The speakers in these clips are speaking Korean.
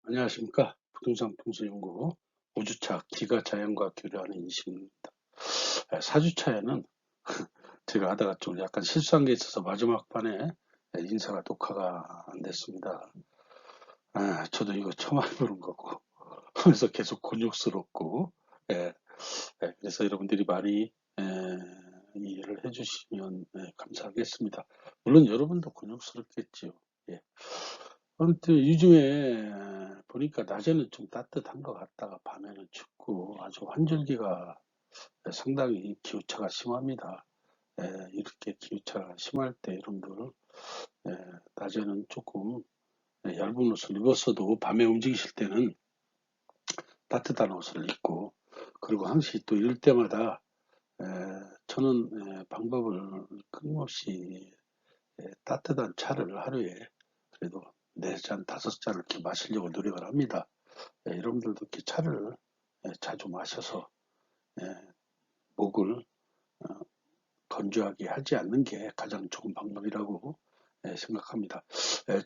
안녕하십니까. 부동산 풍수연구 5주차 기가 자연과 교류하는 인식입니다. 4주차에는 제가 하다가 좀 약간 실수한 게 있어서 마지막 판에 인사가 녹화가 안 됐습니다. 저도 이거 처음 해보는 거고 그래서 계속 곤욕스럽고 예, 그래서 여러분들이 많이 이해를 해주시면 감사하겠습니다. 물론 여러분도 곤욕스럽겠지요. 예. 아무튼 요즘에 보니까 낮에는 좀 따뜻한 것 같다가 밤에는 춥고 아주 환절기가 상당히 기후차가 심합니다. 이렇게 기후차가 심할 때 여러분들 낮에는 조금 얇은 옷을 입었어도 밤에 움직이실 때는 따뜻한 옷을 입고, 그리고 항시 또 이럴 때마다 에, 저는 방법을 끊임없이 따뜻한 차를 하루에 그래도 4잔, 5잔 이렇게 마시려고 노력을 합니다. 여러분들도 이렇게 차를 자주 마셔서 목을 건조하게 하지 않는 게 가장 좋은 방법이라고 생각합니다.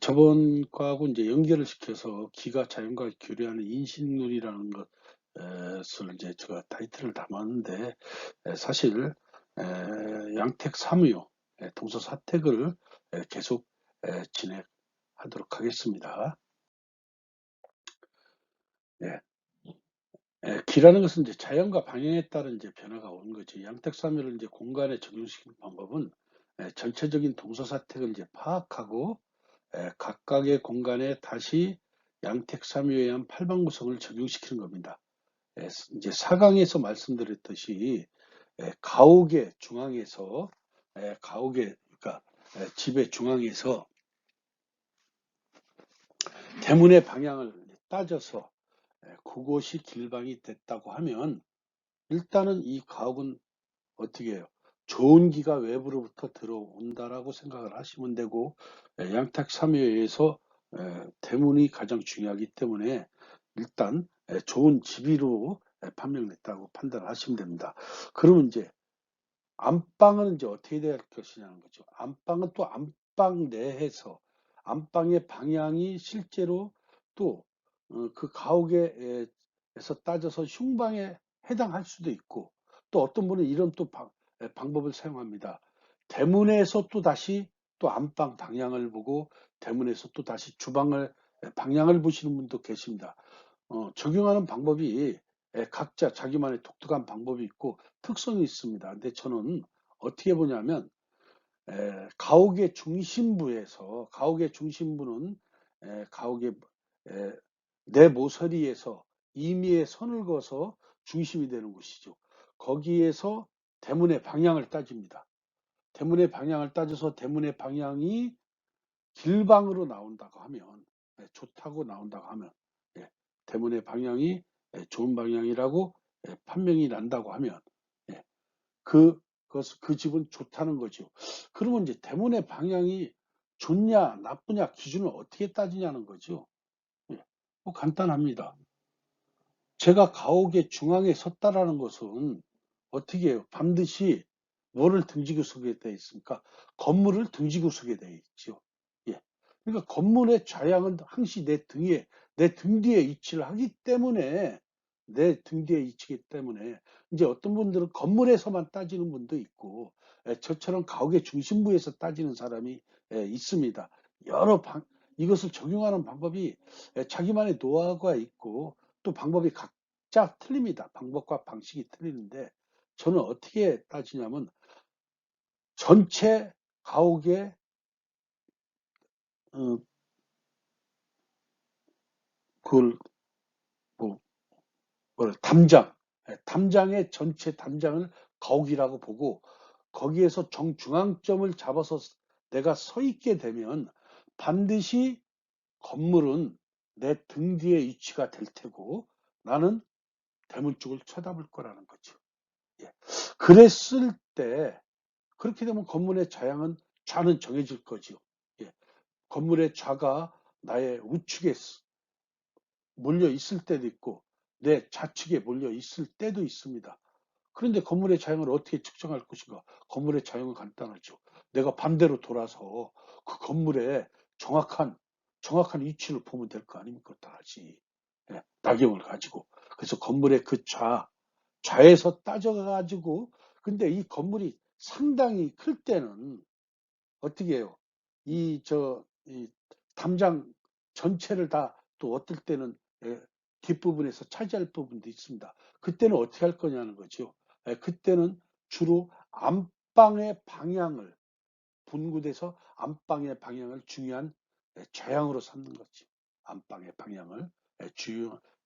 저번 거하고 이제 연결을 시켜서 기가 자연과 교류하는 인식론이라는 것을 이제 제가 타이틀을 담았는데, 사실 양택 사무효, 동서 사택을 계속 진행하도록 하겠습니다. 예. 기라는 것은 이제 자연과 방향에 따른 이제 변화가 오는 거죠. 양택사묘를 이제 공간에 적용시키는 방법은 전체적인 동서사택을 이제 파악하고 각각의 공간에 다시 양택사묘에 의한 팔방구성을 적용시키는 겁니다. 이제 4강에서 말씀드렸듯이 가옥의 중앙에서 가옥의 그러니까 집의 중앙에서 대문의 방향을 따져서 그곳이 길방이 됐다고 하면 일단은 이 가옥은 어떻게 해요? 좋은 기가 외부로부터 들어온다라고 생각을 하시면 되고, 양택 삼요에서 대문이 가장 중요하기 때문에 일단 좋은 집이로 판명됐다고 판단하시면 됩니다. 그러면 이제 안방은 이제 어떻게 될 것이냐는 거죠. 안방은 또 안방 내에서 안방의 방향이 실제로 또 그 가옥에서 따져서 흉방에 해당할 수도 있고, 또 어떤 분은 이런 또 방법을 사용합니다. 대문에서 또 다시 또 안방 방향을 보고 대문에서 또 다시 주방을 방향을 보시는 분도 계십니다. 적용하는 방법이 각자 자기만의 독특한 방법이 있고 특성이 있습니다. 근데 저는 어떻게 보냐면 가옥의 중심부에서 가옥의 중심부는 가옥의 내 모서리에서 임의의 선을 그어서 중심이 되는 곳이죠. 거기에서 대문의 방향을 따집니다. 대문의 방향을 따져서 대문의 방향이 길방으로 나온다고 하면 좋다고 나온다고 하면 예, 대문의 방향이 좋은 방향이라고 판명이 난다고 하면 예, 그 집은 좋다는 거죠. 그러면 이제 대문의 방향이 좋냐 나쁘냐 기준을 어떻게 따지냐는 거죠. 예, 뭐 간단합니다. 제가 가옥의 중앙에 섰다라는 것은 어떻게 해요? 반드시 뭐를 등지고 서게 되어 있습니까? 건물을 등지고 서게 되어 있죠. 예. 그러니까 건물의 좌양은 항시 내 등 뒤에 위치를 하기 때문에, 내 등 뒤에 위치기 때문에, 이제 어떤 분들은 건물에서만 따지는 분도 있고, 저처럼 가옥의 중심부에서 따지는 사람이 있습니다. 이것을 적용하는 방법이 자기만의 노하우가 있고, 또 방법이 각자 틀립니다. 방법과 방식이 틀리는데, 저는 어떻게 따지냐면 전체 가옥의 어, 그걸 뭐 담장의 전체 담장을 가옥이라고 보고, 거기에서 정중앙점을 잡아서 내가 서 있게 되면 반드시 건물은 내 등 뒤에 위치가 될 테고 나는 대문 쪽을 쳐다볼 거라는 거죠. 예. 그랬을 때 그렇게 되면 건물의 좌는 정해질 거죠. 예. 건물의 좌가 나의 우측에 몰려 있을 때도 있고 내 좌측에 몰려 있을 때도 있습니다. 그런데 건물의 좌형을 어떻게 측정할 것인가? 건물의 좌형은 간단하죠. 내가 반대로 돌아서 그 건물의 정확한 정확한 위치를 보면 될 거 아닙니까? 다시. 예, 낙엽을 가지고. 그래서 건물의 그 좌에서 따져가지고, 근데 이 건물이 상당히 클 때는 어떻게 해요? 이 담장 전체를 다 또 어떨 때는 예, 뒷부분에서 차지할 부분도 있습니다. 그때는 어떻게 할 거냐는 거죠. 예, 그때는 주로 안방의 방향을 분구돼서 안방의 방향을 중요한 좌향으로 삼는 거지. 안방의 방향을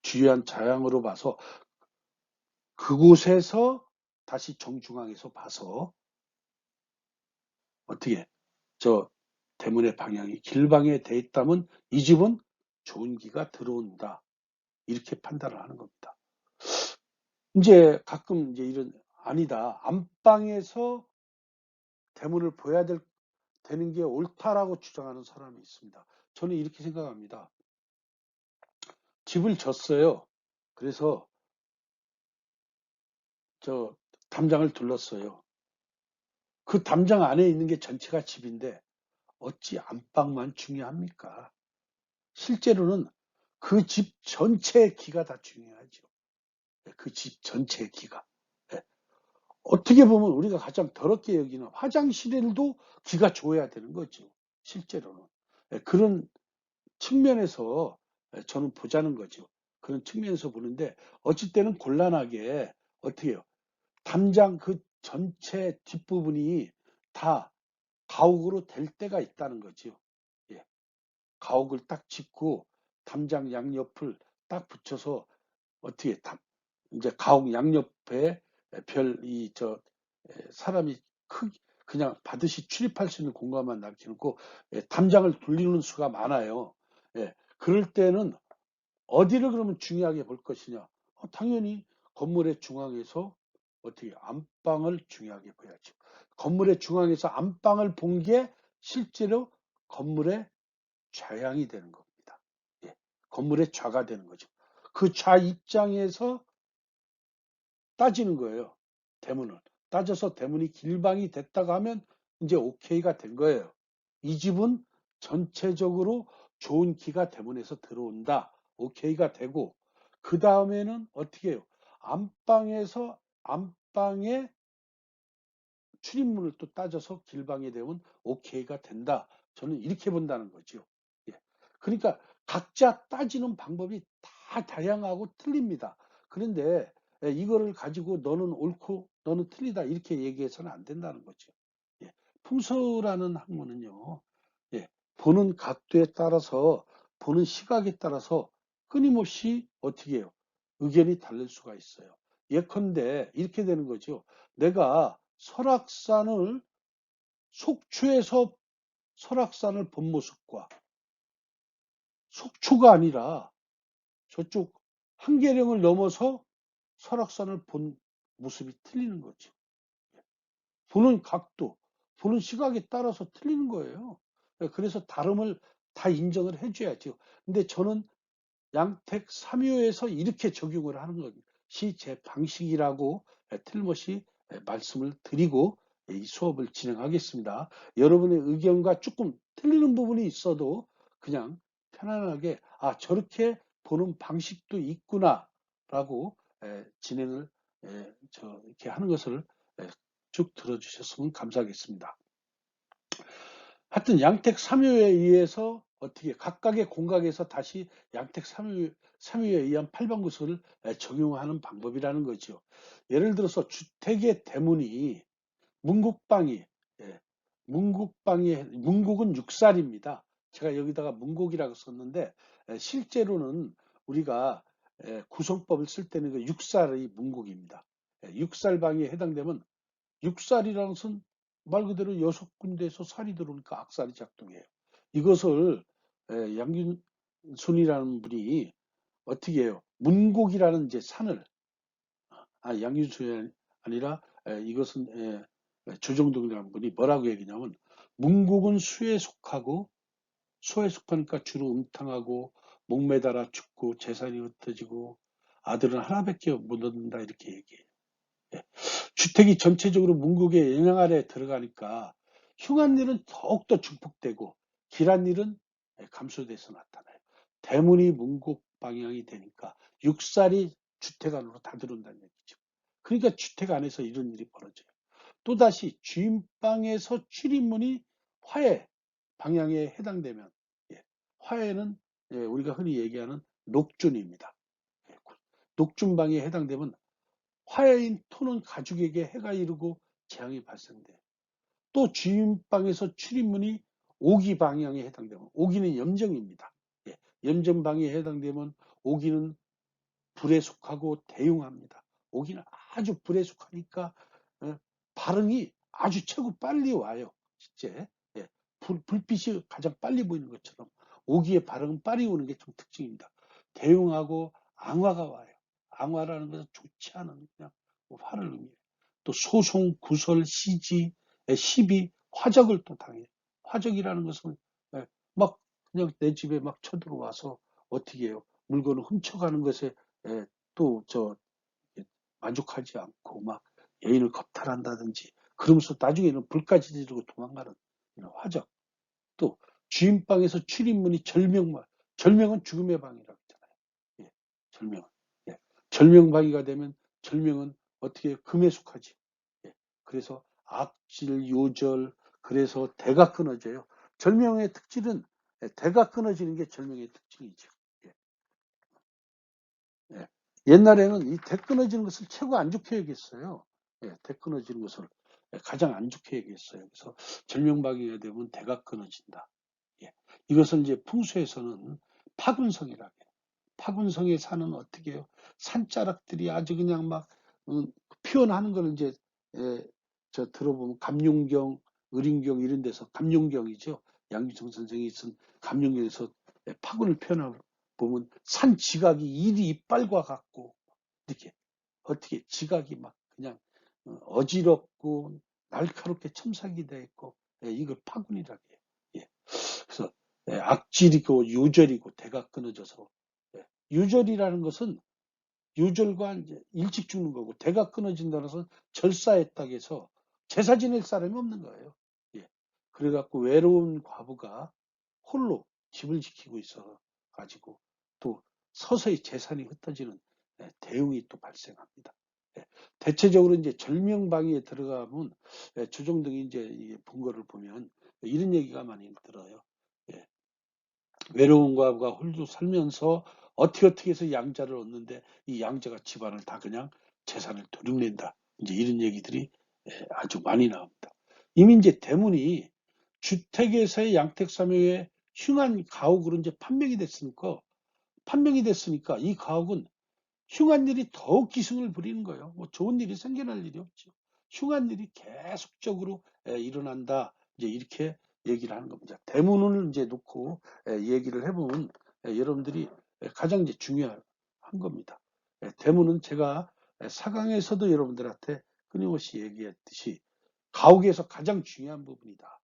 주요한 좌향으로 봐서 그곳에서 다시 정중앙에서 봐서 어떻게 저 대문의 방향이 길방에 돼 있다면 이 집은 좋은 기가 들어온다. 이렇게 판단을 하는 겁니다. 이제 가끔 이제 이런 아니다. 안방에서 대문을 보여야 되는 게 옳다라고 주장하는 사람이 있습니다. 저는 이렇게 생각합니다. 집을 졌어요. 그래서 저 담장을 둘렀어요. 그 담장 안에 있는 게 전체가 집인데 어찌 안방만 중요합니까? 실제로는 그 집 전체의 기가 다 중요하죠. 그 집 전체의 기가. 예. 어떻게 보면 우리가 가장 더럽게 여기는 화장실에도 기가 좋아야 되는 거죠. 실제로는. 예, 그런 측면에서 저는 보자는 거죠. 그런 측면에서 보는데 어찌 때는 곤란하게 어떻게 해요? 담장 그 전체 뒷부분이 다 가옥으로 될 때가 있다는 거죠. 예. 가옥을 딱 짓고 담장 양옆을 딱 붙여서 어떻게 이제 가옥 양옆에 별 사람이 그냥 받듯이 출입할 수 있는 공간만 남겨놓고 담장을 돌리는 수가 많아요. 예, 그럴 때는 어디를 그러면 중요하게 볼 것이냐? 당연히 건물의 중앙에서 어떻게 안방을 중요하게 봐야죠. 건물의 중앙에서 안방을 본 게 실제로 건물의 좌향이 되는 겁니다. 예, 건물의 좌가 되는 거죠. 그 좌 입장에서 따지는 거예요. 대문을. 따져서 대문이 길방이 됐다고 하면 이제 오케이가 된 거예요. 이 집은 전체적으로 좋은 기가 대문에서 들어온다. 오케이가 되고 그 다음에는 어떻게 해요? 안방에서 안방에 출입문을 또 따져서 길방이 되면 오케이가 된다. 저는 이렇게 본다는 거죠. 예. 그러니까 각자 따지는 방법이 다 다양하고 틀립니다. 그런데 이거를 가지고 너는 옳고 너는 틀리다 이렇게 얘기해서는 안 된다는 거죠. 예. 풍수라는 학문은요. 예. 보는 각도에 따라서 보는 시각에 따라서 끊임없이 어떻게 해요? 의견이 다를 수가 있어요. 예컨대 이렇게 되는 거죠. 내가 속초에서 설악산을 본 모습과 속초가 아니라 저쪽 한계령을 넘어서 설악산을 본 모습이 틀리는 거죠. 보는 각도, 보는 시각에 따라서 틀리는 거예요. 그래서 다름을 다 인정을 해줘야죠. 근데 저는 양택 삼요에서 이렇게 적용을 하는 것이 제 방식이라고 틀림없이 말씀을 드리고 이 수업을 진행하겠습니다. 여러분의 의견과 조금 틀리는 부분이 있어도 그냥 편안하게 저렇게 보는 방식도 있구나라고 진행을 이렇게 하는 것을 쭉 들어주셨으면 감사하겠습니다. 하여튼 양택 삼요에 의해서 어떻게 각각의 공각에서 다시 양택 삼요에 의한 팔방구설을 적용하는 방법이라는 거죠. 예를 들어서 주택의 대문이 문국방이 예, 문국은 6살입니다. 제가 여기다가 문국이라고 썼는데 실제로는 우리가 구성법을 쓸 때는 그 6살의 문국입니다. 6살 방에 해당되면 6살이라는 것은 말 그대로 6군데에서 살이 들어오니까 악살이 작동해요. 이것을 양균순이라는 분이 어떻게 해요? 문곡이라는 이제 산을 양균순이 아니라 이것은 조정동이라는 분이 뭐라고 얘기냐면 문곡은 수에 속하니까 주로 음탕하고 목매달아 죽고 재산이 흩어지고 아들은 하나밖에 못 얻는다 이렇게 얘기해요. 예. 주택이 전체적으로 문국의 영향 아래 들어가니까 흉한 일은 더욱더 증폭되고 길한 일은 감소돼서 나타나요. 대문이 문곡 방향이 되니까 육살이 주택 안으로 다 들어온다는 얘기죠. 그러니까 주택 안에서 이런 일이 벌어져요. 또다시 주인방에서 출입문이 화해 방향에 해당되면, 예, 화해는 우리가 흔히 얘기하는 녹준입니다. 예, 녹준방에 해당되면 화해인 토는 가족에게 해가 이르고 재앙이 발생돼요. 또 주인방에서 출입문이 오기 방향에 해당되면, 오기는 염정입니다. 예, 염정방에 해당되면 오기는 불에 속하고 대용합니다. 오기는 아주 불에 속하니까 발응이 아주 최고 빨리 와요. 실제 불빛이 가장 빨리 보이는 것처럼 오기의 발응은 빨리 오는 게 좀 특징입니다. 대용하고 앙화가 와요. 앙화라는 것은 좋지 않은 그냥 화를 의미해요. 또 소송, 구설, 시지, 시비, 화적을 또 당해요. 화적이라는 것은 막 그냥 내 집에 막 쳐들어와서 어떻게 해요? 물건을 훔쳐가는 것에 또저 만족하지 않고 막 여인을 겁탈한다든지 그러면서 나중에는 불까지 지르고 도망가는 이런 화적. 또 주인방에서 출입문이 절명만, 절명은 죽음의 방이라고 했잖아요. 예, 절명은. 예, 절명방이가 되면 절명은 어떻게 해요? 금에 속하지. 예, 그래서 악질, 요절, 그래서 대가 끊어져요. 절명의 특질은 대가 끊어지는 게 절명의 특징이죠. 예. 예. 옛날에는 이 대 끊어지는 것을 최고 안 좋게 여겼어요. 예, 대 끊어지는 것을 가장 안 좋게 여겼어요. 그래서 절명박이가 되면 대가 끊어진다. 예. 이것을 이제 풍수에서는 파군성이라고 해요. 파군성에 사는 어떻게 해요? 산자락들이 아주 그냥 막 표현하는 거를 이제 예, 저 들어보면 감룡경, 의림경 이런 데서 감룡경이죠. 양규성 선생이 쓴 감룡경에서 파군을 표현하고 보면 산 지각이 이리 이빨과 같고 이렇게 어떻게 지각이 막 그냥 어지럽고 날카롭게 첨삭이 되어 있고 이걸 파군이라고 해요. 예. 그래서 악질이고 유절이고 대가 끊어져서 유절이라는 것은 유절과 이제 일찍 죽는 거고 대가 끊어진다는 것은 절사했다고 해서 제사 지낼 사람이 없는 거예요. 예. 그래갖고 외로운 과부가 홀로 집을 지키고 있어 가지고 또 서서히 재산이 흩어지는 대응이 또 발생합니다. 예. 대체적으로 이제 절명방위에 들어가면 주정등이 이제 본 거를 보면 이런 얘기가 많이 들어요. 예. 외로운 과부가 홀로 살면서 어떻게 해서 양자를 얻는데 이 양자가 집안을 다 그냥 재산을 도륙낸다. 이제 이런 얘기들이 아주 많이 나옵니다. 이미 이제 대문이 주택에서의 양택삼묘의 흉한 가옥으로 이제 판명이 됐으니까 이 가옥은 흉한 일이 더욱 기승을 부리는 거예요. 뭐 좋은 일이 생겨날 일이 없죠. 흉한 일이 계속적으로 일어난다. 이제 이렇게 얘기를 하는 겁니다. 대문을 이제 놓고 얘기를 해보면 여러분들이 가장 이제 중요한 겁니다. 대문은 제가 4강에서도 여러분들한테 끊임없이 얘기했듯이 가옥에서 가장 중요한 부분이다.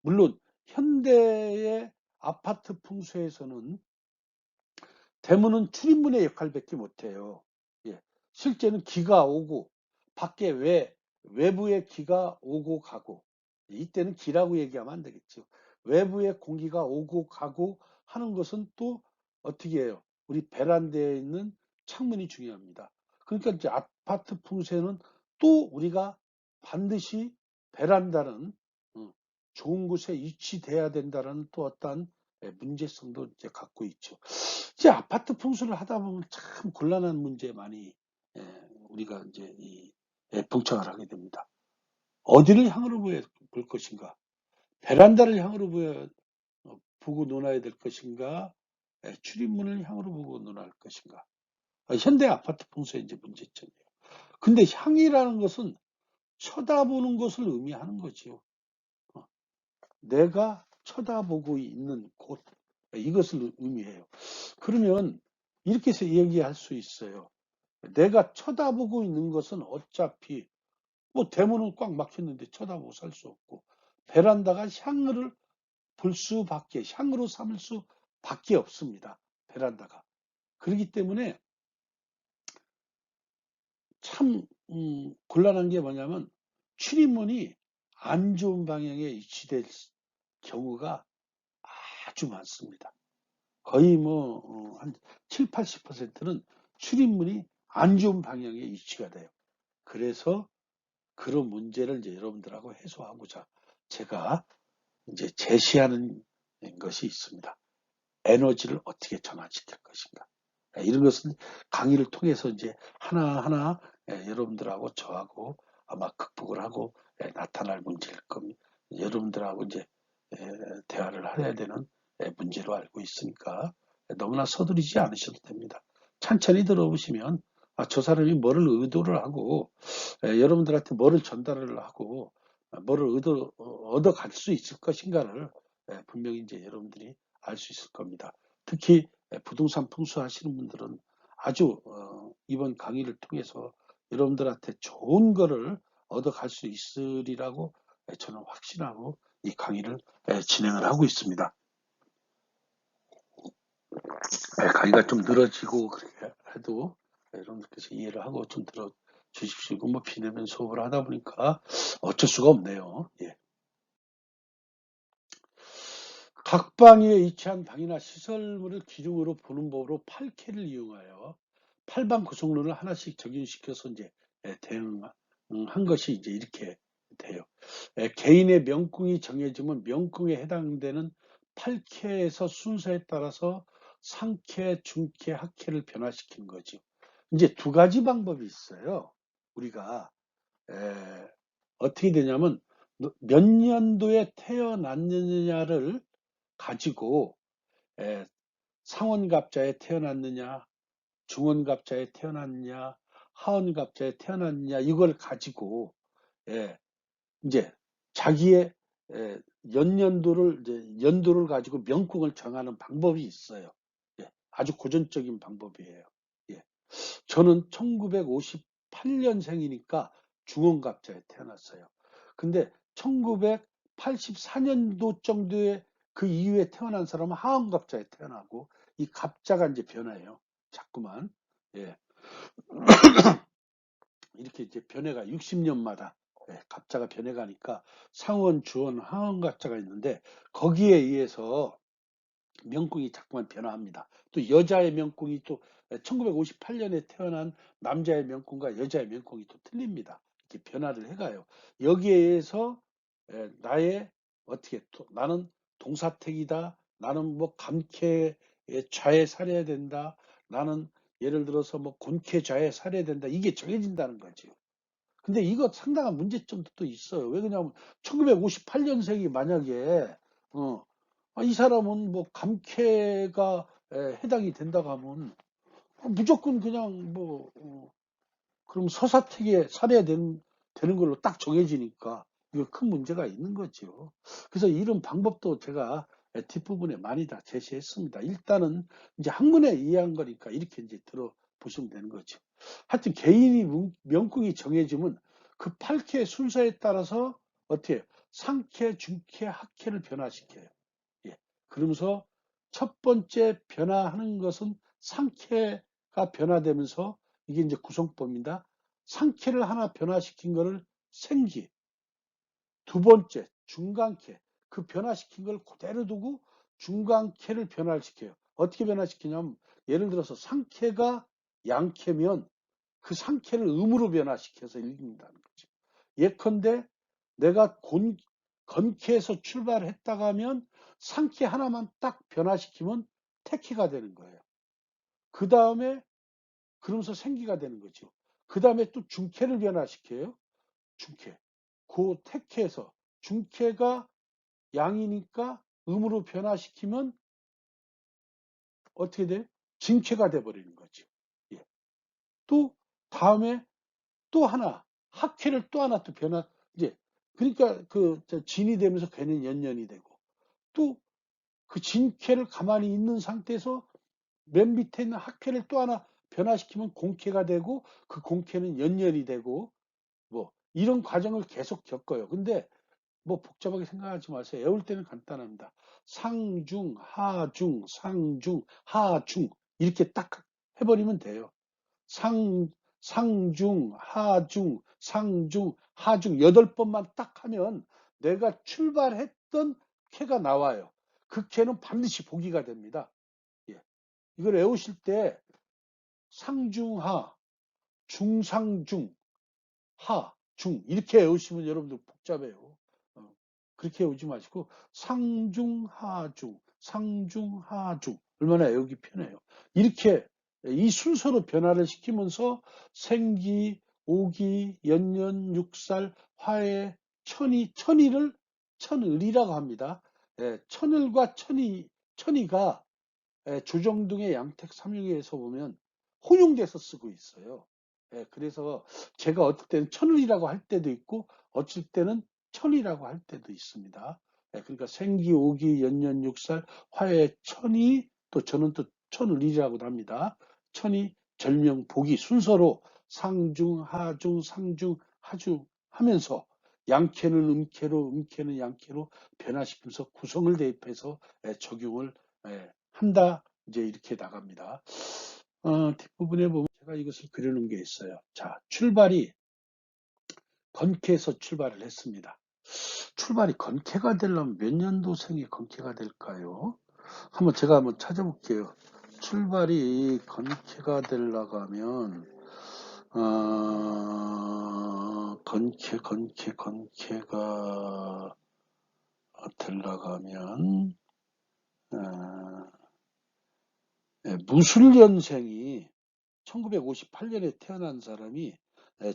물론 현대의 아파트 풍수에서는 대문은 출입문의 역할밖에 못해요. 예. 실제는 기가 오고 밖에 외부의 기가 오고 가고 이때는 기라고 얘기하면 안 되겠죠. 외부의 공기가 오고 가고 하는 것은 또 어떻게 해요? 우리 베란다에 있는 창문이 중요합니다. 그러니까 이제 아파트 풍수에는 또 우리가 반드시 베란다는 어, 좋은 곳에 위치돼야 된다는 또 어떤 문제성도 이제 갖고 있죠. 이제 아파트 풍수를 하다 보면 참 곤란한 문제 많이 우리가 이제 봉착을 하게 됩니다. 어디를 향으로 볼 것인가? 베란다를 향으로 보고 논해야 될 것인가? 출입문을 향으로 보고 논할 것인가? 현대 아파트 풍수의 이제 문제점이에요. 근데 향이라는 것은 쳐다보는 것을 의미하는 거지요. 어, 내가 쳐다보고 있는 곳, 이것을 의미해요. 그러면 이렇게 해서 얘기할 수 있어요. 내가 쳐다보고 있는 것은 어차피 뭐 대문은 꽉 막혔는데 쳐다보고 살 수 없고 베란다가 향을 볼 수밖에 향으로 삼을 수밖에 없습니다. 베란다가. 그렇기 때문에 참 곤란한 게 뭐냐면 출입문이 안 좋은 방향에 위치될 경우가 아주 많습니다. 거의 한 7, 80%는 출입문이 안 좋은 방향에 위치가 돼요. 그래서 그런 문제를 이제 여러분들하고 해소하고자 제가 이제 제시하는 것이 있습니다. 에너지를 어떻게 전환시킬 것인가. 이런 것은 강의를 통해서 이제 하나하나 여러분들하고 저하고 아마 극복을 하고 나타날 문제일 겁니다. 여러분들하고 이제 대화를 해야 되는 문제로 알고 있으니까 너무나 서두르지 않으셔도 됩니다. 천천히 들어보시면 저 사람이 뭐를 의도를 하고 여러분들한테 뭐를 전달을 하고 뭐를 얻어갈 수 있을 것인가를 분명히 이제 여러분들이 알 수 있을 겁니다. 특히 부동산 풍수 하시는 분들은 아주 이번 강의를 통해서 여러분들한테 좋은 거를 얻어갈 수 있으리라고 저는 확신하고 이 강의를 진행을 하고 있습니다. 강의가 좀 늘어지고 그렇게 해도 여러분들께서 이해를 하고 좀 들어 주십시오. 뭐 비대면 수업을 하다 보니까 어쩔 수가 없네요. 예. 각 방에 위치한 방이나 시설물을 기준으로 보는 법으로 8K를 이용하여 8방 구성론을 하나씩 적용시켜서 이제 대응한 것이 이제 이렇게 돼요. 개인의 명궁이 정해지면 명궁에 해당되는 8K에서 순서에 따라서 상캐, 중캐, 하캐를 변화시키는 거죠. 이제 두 가지 방법이 있어요. 우리가 어떻게 되냐면 몇 년도에 태어났느냐를 가지고 상원갑자에 태어났느냐, 중원갑자에 태어났느냐, 하원갑자에 태어났느냐 이걸 가지고 이제 자기의 연년도를 이제 연도를 가지고 명궁을 정하는 방법이 있어요. 아주 고전적인 방법이에요. 저는 1958년생이니까 중원갑자에 태어났어요. 근데 1984년도 정도에 그 이후에 태어난 사람은 하원갑자에 태어나고 이 갑자가 이제 변해요. 자꾸만. 예. 이렇게 이제 변해가 60년마다 갑자가 변해가니까 상원, 주원, 하원갑자가 있는데 거기에 의해서 명궁이 자꾸만 변화합니다. 또 여자의 명궁이 또 1958년에 태어난 남자의 명궁과 여자의 명궁이 또 틀립니다. 이렇게 변화를 해가요. 여기에 의해서 나의 어떻게 나는 동사택이다. 나는 뭐 감캐 좌에 살해야 된다. 나는 예를 들어서 뭐 곤캐 좌에 살해야 된다. 이게 정해진다는 거죠. 근데 이거 상당한 문제점도 또 있어요. 왜 그러냐면 1958년생이 만약에 이 사람은 뭐 감캐가 해당이 된다고 하면 무조건 그냥 뭐 그럼 서사택에 살해야 되는 걸로 딱 정해지니까 이거 큰 문제가 있는 거죠. 그래서 이런 방법도 제가 뒷부분에 많이 다 제시했습니다. 일단은 이제 한문에 이해한 거니까 이렇게 이제 들어보시면 되는 거죠. 하여튼 개인이 명궁이 정해지면 그 8캐 순서에 따라서 어떻게 해요? 상캐, 중캐, 하캐를 변화시켜요. 예. 그러면서 첫 번째 변화하는 것은 상캐가 변화되면서 이게 이제 구성법입니다. 상캐를 하나 변화시킨 거를 생기. 두 번째, 중간캐. 그 변화시킨 걸 그대로 두고 중간캐를 변화시켜요. 어떻게 변화시키냐면 예를 들어서 상캐가 양캐면 그 상캐를 음으로 변화시켜서 읽는다는 거죠. 예컨대 내가 건캐에서 출발했다가 하면 상캐 하나만 딱 변화시키면 태캐가 되는 거예요. 그 다음에 그러면서 생기가 되는 거죠. 그 다음에 또 중캐를 변화시켜요. 중캐. 그 태캐에서 중캐가 양이니까 음으로 변화시키면 어떻게 돼요? 진캐가 돼버리는 거죠. 예. 또 다음에 또 하나 학캐를 또 하나 또 이제 그러니까 그 진이 되면서 괜히 연년이 되고 또 그 진캐를 가만히 있는 상태에서 맨 밑에 있는 학캐를 또 하나 변화시키면 공캐가 되고 그 공캐는 연년이 되고 뭐 이런 과정을 계속 겪어요. 근데 뭐 복잡하게 생각하지 마세요. 외울 때는 간단합니다. 상중, 하중, 상중, 하중 이렇게 딱 해버리면 돼요. 상중, 하중, 상중, 하중 8번만 딱 하면 내가 출발했던 캐가 나와요. 극해는 반드시 보기가 됩니다. 예. 이걸 외우실 때 상중하, 중상중, 하, 중 이렇게 외우시면 여러분들 복잡해요. 그렇게 외우지 마시고 상중하중, 상중하중 얼마나 외우기 편해요. 이렇게 이 순서로 변화를 시키면서 생기, 오기, 연년, 육살, 화해, 천이, 천이를 천을이라고 합니다. 천을과 천이가 조정등의 양택 삼용에서 보면 혼용돼서 쓰고 있어요. 그래서 제가 어떨 때는 천을이라고 할 때도 있고 어쩔 때는 천이라고 할 때도 있습니다. 그러니까 생기, 오기, 연년, 육살, 화해, 천이 또 저는 또 천을이라고도 합니다. 천이, 절명, 복이 순서로 상중, 하중, 상중, 하중 하면서 양캐는 음캐로, 음캐는 양캐로 변화시키면서 구성을 대입해서 적용을 한다. 이제 이렇게 나갑니다. 뒷부분에 보면 제가 이것을 그려놓은 게 있어요. 자, 출발이 건캐에서 출발을 했습니다. 출발이 건캐가 되려면 몇 년도생이 건캐가 될까요? 제가 한번 찾아볼게요. 출발이 건캐가 되려고 하면, 건캐가 되려고 하면, 무술년생이 1958년에 태어난 사람이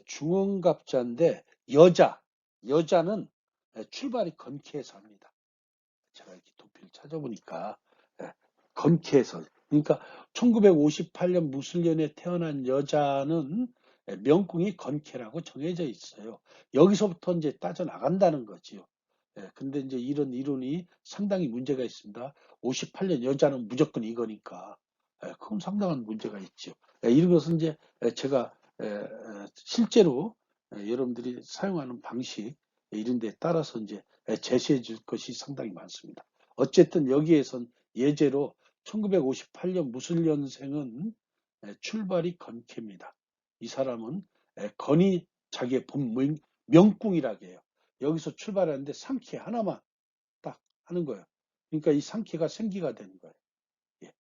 중원갑자인데 여자는 출발이 건캐에서 합니다. 제가 이렇게 도표를 찾아보니까 건캐에서 그러니까 1958년 무술년에 태어난 여자는 명궁이 건캐라고 정해져 있어요. 여기서부터 이제 따져 나간다는 거지요. 근데 이제 이런 이론이 상당히 문제가 있습니다. 58년 여자는 무조건 이거니까. 그건 상당한 문제가 있죠. 이런 것은 이제 제가 실제로 여러분들이 사용하는 방식 이런 데 따라서 이제 제시해 줄 것이 상당히 많습니다. 어쨌든 여기에선 예제로 1958년 무술년생은 출발이 건캐입니다. 이 사람은 건이 자기의 본 명궁이라고 해요. 여기서 출발하는데 상캐 하나만 딱 하는 거예요. 그러니까 이 상캐가 생기가 되는 거예요. 예.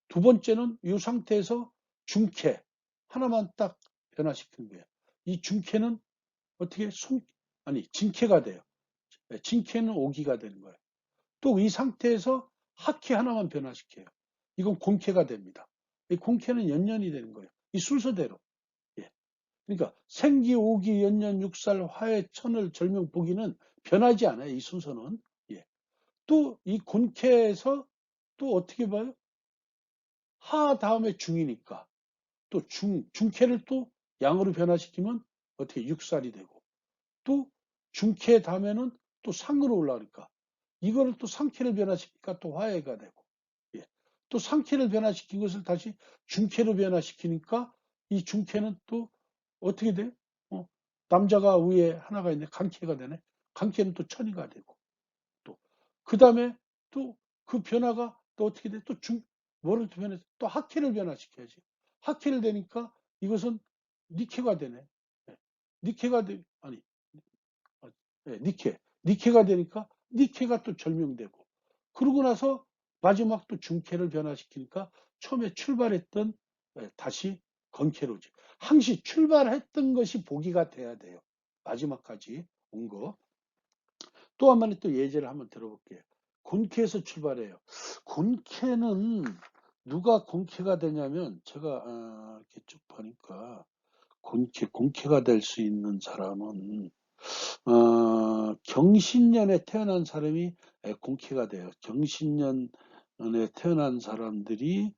두 번째는 이 상태에서 중캐 하나만 딱 변화시키는 거예요. 이 중캐는 어떻게 진캐가 돼요. 진캐는 오기가 되는 거예요. 또 이 상태에서 하캐 하나만 변화시켜요. 이건 공캐가 됩니다. 이 공캐는 연년이 되는 거예요. 이 순서대로. 예. 그러니까 생기, 오기, 연년, 육살, 화해, 천을, 절명, 보기는 변하지 않아요. 이 순서는. 예. 또 이 곤캐에서 또 어떻게 봐요? 하 다음에 중이니까 또 중캐를 또 양으로 변화시키면 어떻게 육살이 되고 또 중캐 다음에는 또 상으로 올라가니까 이거를 또 상캐를 변화시키니까 또 화해가 되고 예. 또 상캐를 변화시킨 것을 다시 중캐로 변화시키니까 이 중캐는 또 어떻게 돼? 남자가 위에 하나가 있네. 강캐가 되네. 강캐는 또 천이가 되고 또 그 다음에 또 그 변화가 또 어떻게 돼? 또 뭐를 또 변해서 또 하캐를 변화시켜야지. 하캐를 되니까 이것은 니케가 되네. 예. 니케가 아니 니케가 되니까 니케가 또 절명되고 그러고 나서 마지막 또 중캐를 변화시키니까 처음에 출발했던 다시 건캐로지. 항시 출발했던 것이 보기가 돼야 돼요. 마지막까지 온 거. 또 한 번에 또 예제를 한번 들어볼게요. 곤캐에서 출발해요. 곤캐는 누가 곤캐가 되냐면 제가 이렇게 쭉 보니까 곤캐가 될 수 있는 사람은 경신년에 태어난 사람이 곤캐가 돼요. 경신년에 태어난 사람들이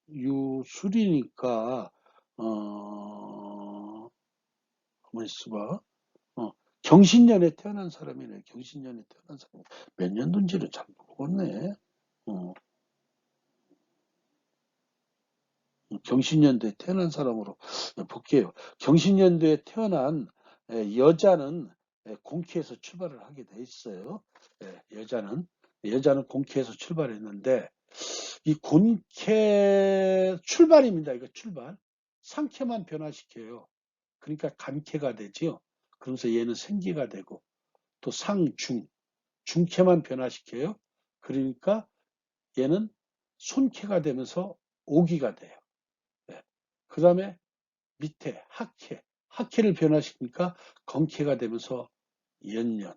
유술이니까 한번 있어봐. 경신년에 태어난 사람이네. 경신년에 태어난 사람. 몇 년도인지를 잘 모르겠네. 경신년도에 태어난 사람으로 볼게요. 경신년도에 태어난 여자는 공캐에서 출발을 하게 돼 있어요. 여자는 공캐에서 출발했는데 이 곤캐 출발입니다. 이거 출발. 상캐만 변화시켜요. 그러니까 간캐가 되죠. 그러면서 얘는 생기가 되고 또 상, 중, 중캐만 변화시켜요. 그러니까 얘는 손캐가 되면서 오기가 돼요. 네. 그 다음에 밑에 학캐, 학캐를 변화시키니까 건캐가 되면서 연년.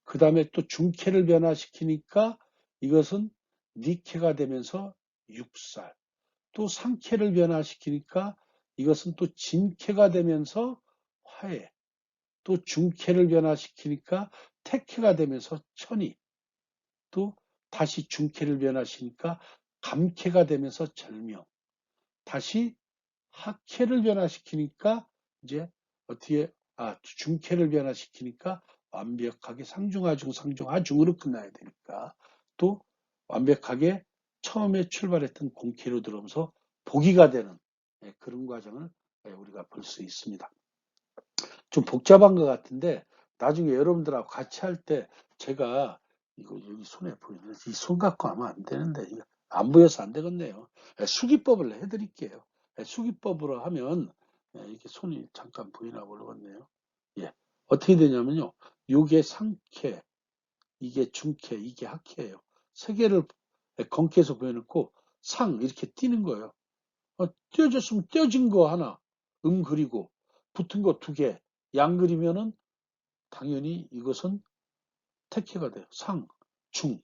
그 다음에 또 중캐를 변화시키니까 이것은 니캐가 되면서 육살. 또 상캐를 변화시키니까 이것은 또 진캐가 되면서 화해. 또 중캐를 변화시키니까 태캐가 되면서 천이. 또 다시 중캐를 변화시키니까 감캐가 되면서 절명. 다시 학캐를 변화시키니까 이제 어떻게 중캐를 변화시키니까 완벽하게 상중하중 상중하중으로 끝나야 되니까 또 완벽하게 처음에 출발했던 공캐로 들어오면서 보기가 되는 그런 과정을 우리가 볼 수 있습니다. 좀 복잡한 것 같은데 나중에 여러분들하고 같이 할 때 제가 이거 여기 손에 보이는 이 손 갖고 하면 안 되는데 이거 안 보여서 안 되겠네요. 수기법을 해드릴게요. 수기법으로 하면 이렇게 손이 잠깐 보이나 모르겠네요. 예, 어떻게 되냐면요. 요게 상캐, 이게 중캐, 이게 하캐예요. 세 개를 건캐에서 보여놓고 상 이렇게 띄는 거예요. 띄어졌으면 띄어진 거 하나, 그리고 붙은 거 두 개, 양 그리면은 당연히 이것은 택해가 돼요. 상, 중,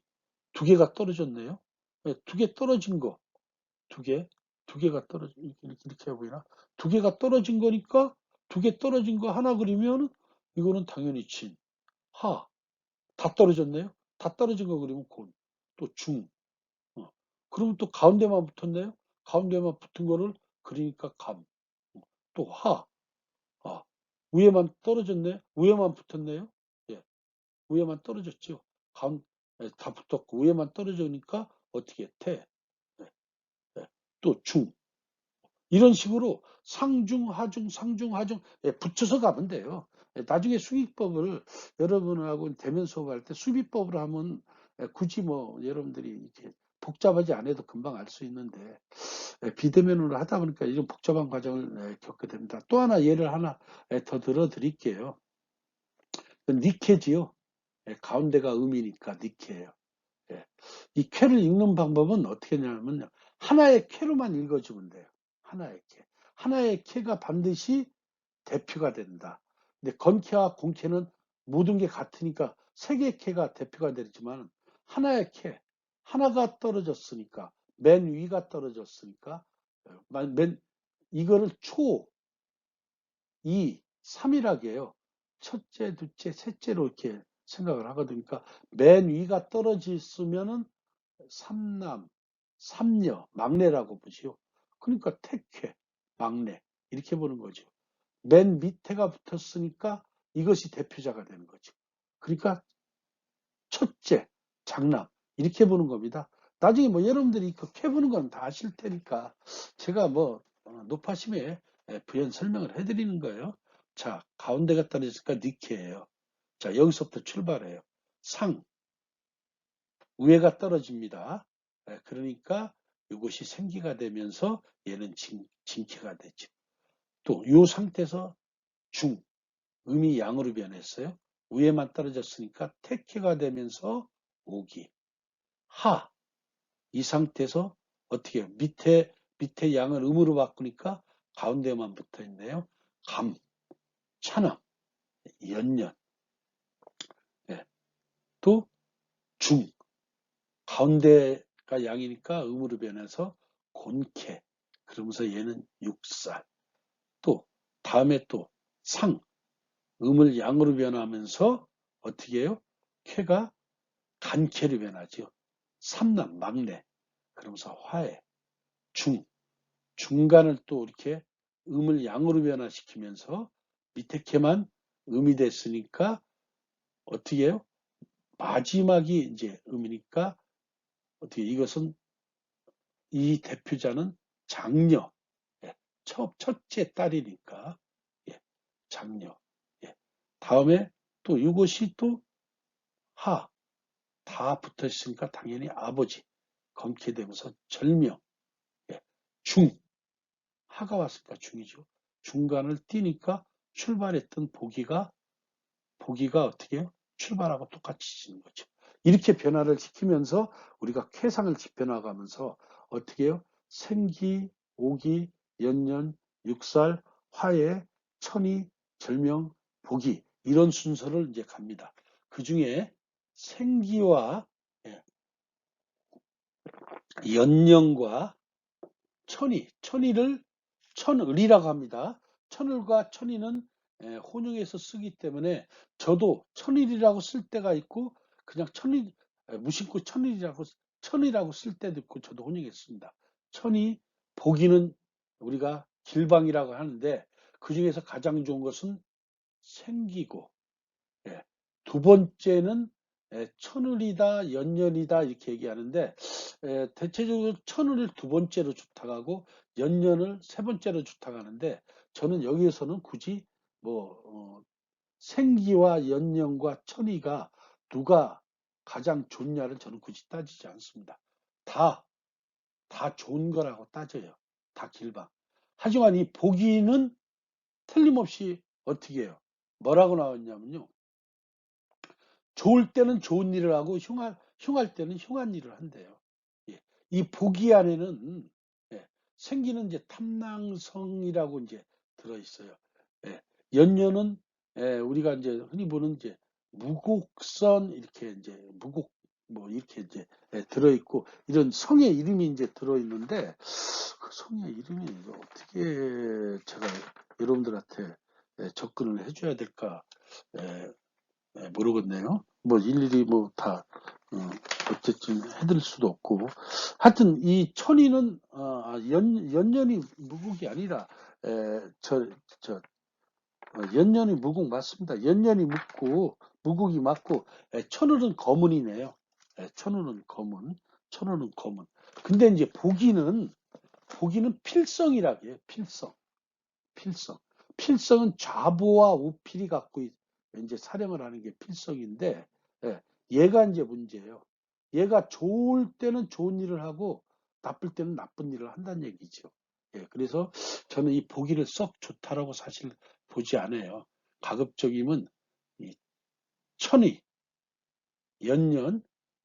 두 개가 떨어졌네요. 두 개 떨어진 거, 두 개가 떨어진, 이렇게 보이나? 두 개가 떨어진 거니까 두 개 떨어진 거 하나 그리면 이거는 당연히 진, 하, 다 떨어졌네요. 다 떨어진 거 그리면 곤, 또 중, 그러면 또 가운데만 붙었네요. 가운데만 붙은 거를 그리니까 감, 또 하, 아, 위에만 떨어졌네. 위에만 붙었네요. 예, 위에만 떨어졌죠. 가운 다 붙었고 위에만 떨어지니까 어떻게 태, 예, 예. 또 중. 이런 식으로 상중, 하중, 상중, 하중 붙여서 가면 돼요. 나중에 수기법을 여러분하고 대면 수업할 때 수비법으로 하면 굳이 뭐 여러분들이 이렇게 복잡하지 않아도 금방 알 수 있는데 비대면으로 하다 보니까 이런 복잡한 과정을 겪게 됩니다. 또 하나 예를 하나 더 들어 드릴게요. 니케지요. 가운데가 음이니까 니케예요. 이 쾌를 읽는 방법은 어떻게 하냐면 하나의 쾌로만 읽어주면 돼요. 하나의 쾌. 하나의 쾌가 반드시 대표가 된다. 근데 건쾌와 공쾌는 모든 게 같으니까 세 개의 쾌가 대표가 되지만 하나의 쾌, 하나가 떨어졌으니까 맨 위가 떨어졌으니까 이거를 초, 2, 3이라고 해요. 첫째, 둘째, 셋째로 이렇게 생각을 하거든요. 그러니까 맨 위가 떨어졌으면은 삼남, 삼녀, 막내라고 보지요. 그러니까 택회, 막내 이렇게 보는 거죠. 맨 밑에가 붙었으니까 이것이 대표자가 되는 거죠. 그러니까 첫째, 장남 이렇게 보는 겁니다. 나중에 뭐 여러분들이 그 캐보는 건 다 아실 테니까 제가 뭐 높아심에 부연 설명을 해드리는 거예요. 자, 가운데가 떨어졌으니까 니케예요. 자, 여기서부터 출발해요. 상, 위에가 떨어집니다. 그러니까 이것이 생기가 되면서 얘는 진캐가 되죠. 또 이 상태에서 중, 음이 양으로 변했어요. 위에만 떨어졌으니까 태캐가 되면서 오기, 하, 이 상태에서 어떻게 해요? 밑에 양을 음으로 바꾸니까 가운데만 붙어 있네요. 감, 찬음, 연년, 네. 또 중, 가운데가 양이니까 음으로 변해서 곤캐, 그러면서 얘는 육살. 또 다음에 또 상, 음을 양으로 변하면서 어떻게 해요? 쾌가 간캐로 변하죠. 삼남, 막내. 그러면서 화해, 중, 중간을 또 이렇게 음을 양으로 변화시키면서 밑에 캐만 음이 됐으니까 어떻게 해요? 마지막이 이제 음이니까 어떻게 이것은 이 대표자는 장녀, 예, 첫째 딸이니까 예, 장녀. 예. 다음에 또 이것이 또 하, 다 붙어 있으니까 당연히 아버지. 검게 되면서 절명, 예, 중, 하가 왔으니까 중이죠. 중간을 띄니까 출발했던 보기가 어떻게 해요? 출발하고 똑같이 지는 거죠. 이렇게 변화를 시키면서 우리가 쾌상을 지펴나가면서 어떻게 해요? 생기, 오기, 연년, 육살, 화해, 천이, 절명, 복이 이런 순서를 이제 갑니다. 그 중에 생기와 예, 연년과 천이를 천을이라고 합니다. 천을과 천이는 혼용해서 쓰기 때문에 저도 천일이라고 쓸 때가 있고 그냥 천일 무심코 천이라고 쓸 때도 있고 저도 혼용했습니다. 천이 보기는 우리가 길방이라고 하는데 그 중에서 가장 좋은 것은 생기고 예. 두 번째는 천을이다, 연년이다 이렇게 얘기하는데 대체적으로 천을을 두 번째로 주탁하고 연년을 세 번째로 주탁하는데 저는 여기에서는 굳이 뭐 생기와 연년과 천이가 누가 가장 좋냐를 저는 굳이 따지지 않습니다. 다, 다 좋은 거라고 따져요. 다 길방. 하지만 이 보기는 틀림없이 어떻게 해요? 뭐라고 나왔냐면요. 좋을 때는 좋은 일을 하고 흉할 때는 흉한 일을 한대요. 예. 이 보기 안에는 예, 생기는 이제 탐낭성이라고 이제 들어 있어요. 예. 연년은 우리가 이제 흔히 보는 이제 무곡선 이렇게 이제 무곡 뭐 이렇게 이제 들어 있고 이런 성의 이름이 이제 들어 있는데 그 성의 이름이 어떻게 제가 여러분들한테 접근을 해줘야 될까? 예, 모르겠네요. 뭐 일일이 뭐 다 어쨌든 해드릴 수도 없고 하여튼 이 천이는 연년이 무국이 아니라 저 연년이 무국 맞습니다. 연년이 묵고 무국이 맞고 천을은 거문이네요. 천을은 거문, 천을은 거문. 근데 이제 보기는 필성이라고 해요. 필성. 필성. 필성은 좌보와 우필이 갖고 이제 사령을 하는 게 필성인데, 예, 얘가 이제 문제예요. 얘가 좋을 때는 좋은 일을 하고 나쁠 때는 나쁜 일을 한다는 얘기죠. 예, 그래서 저는 이 보기를 썩 좋다라고 사실 보지 않아요. 가급적이면 이 천이, 연년,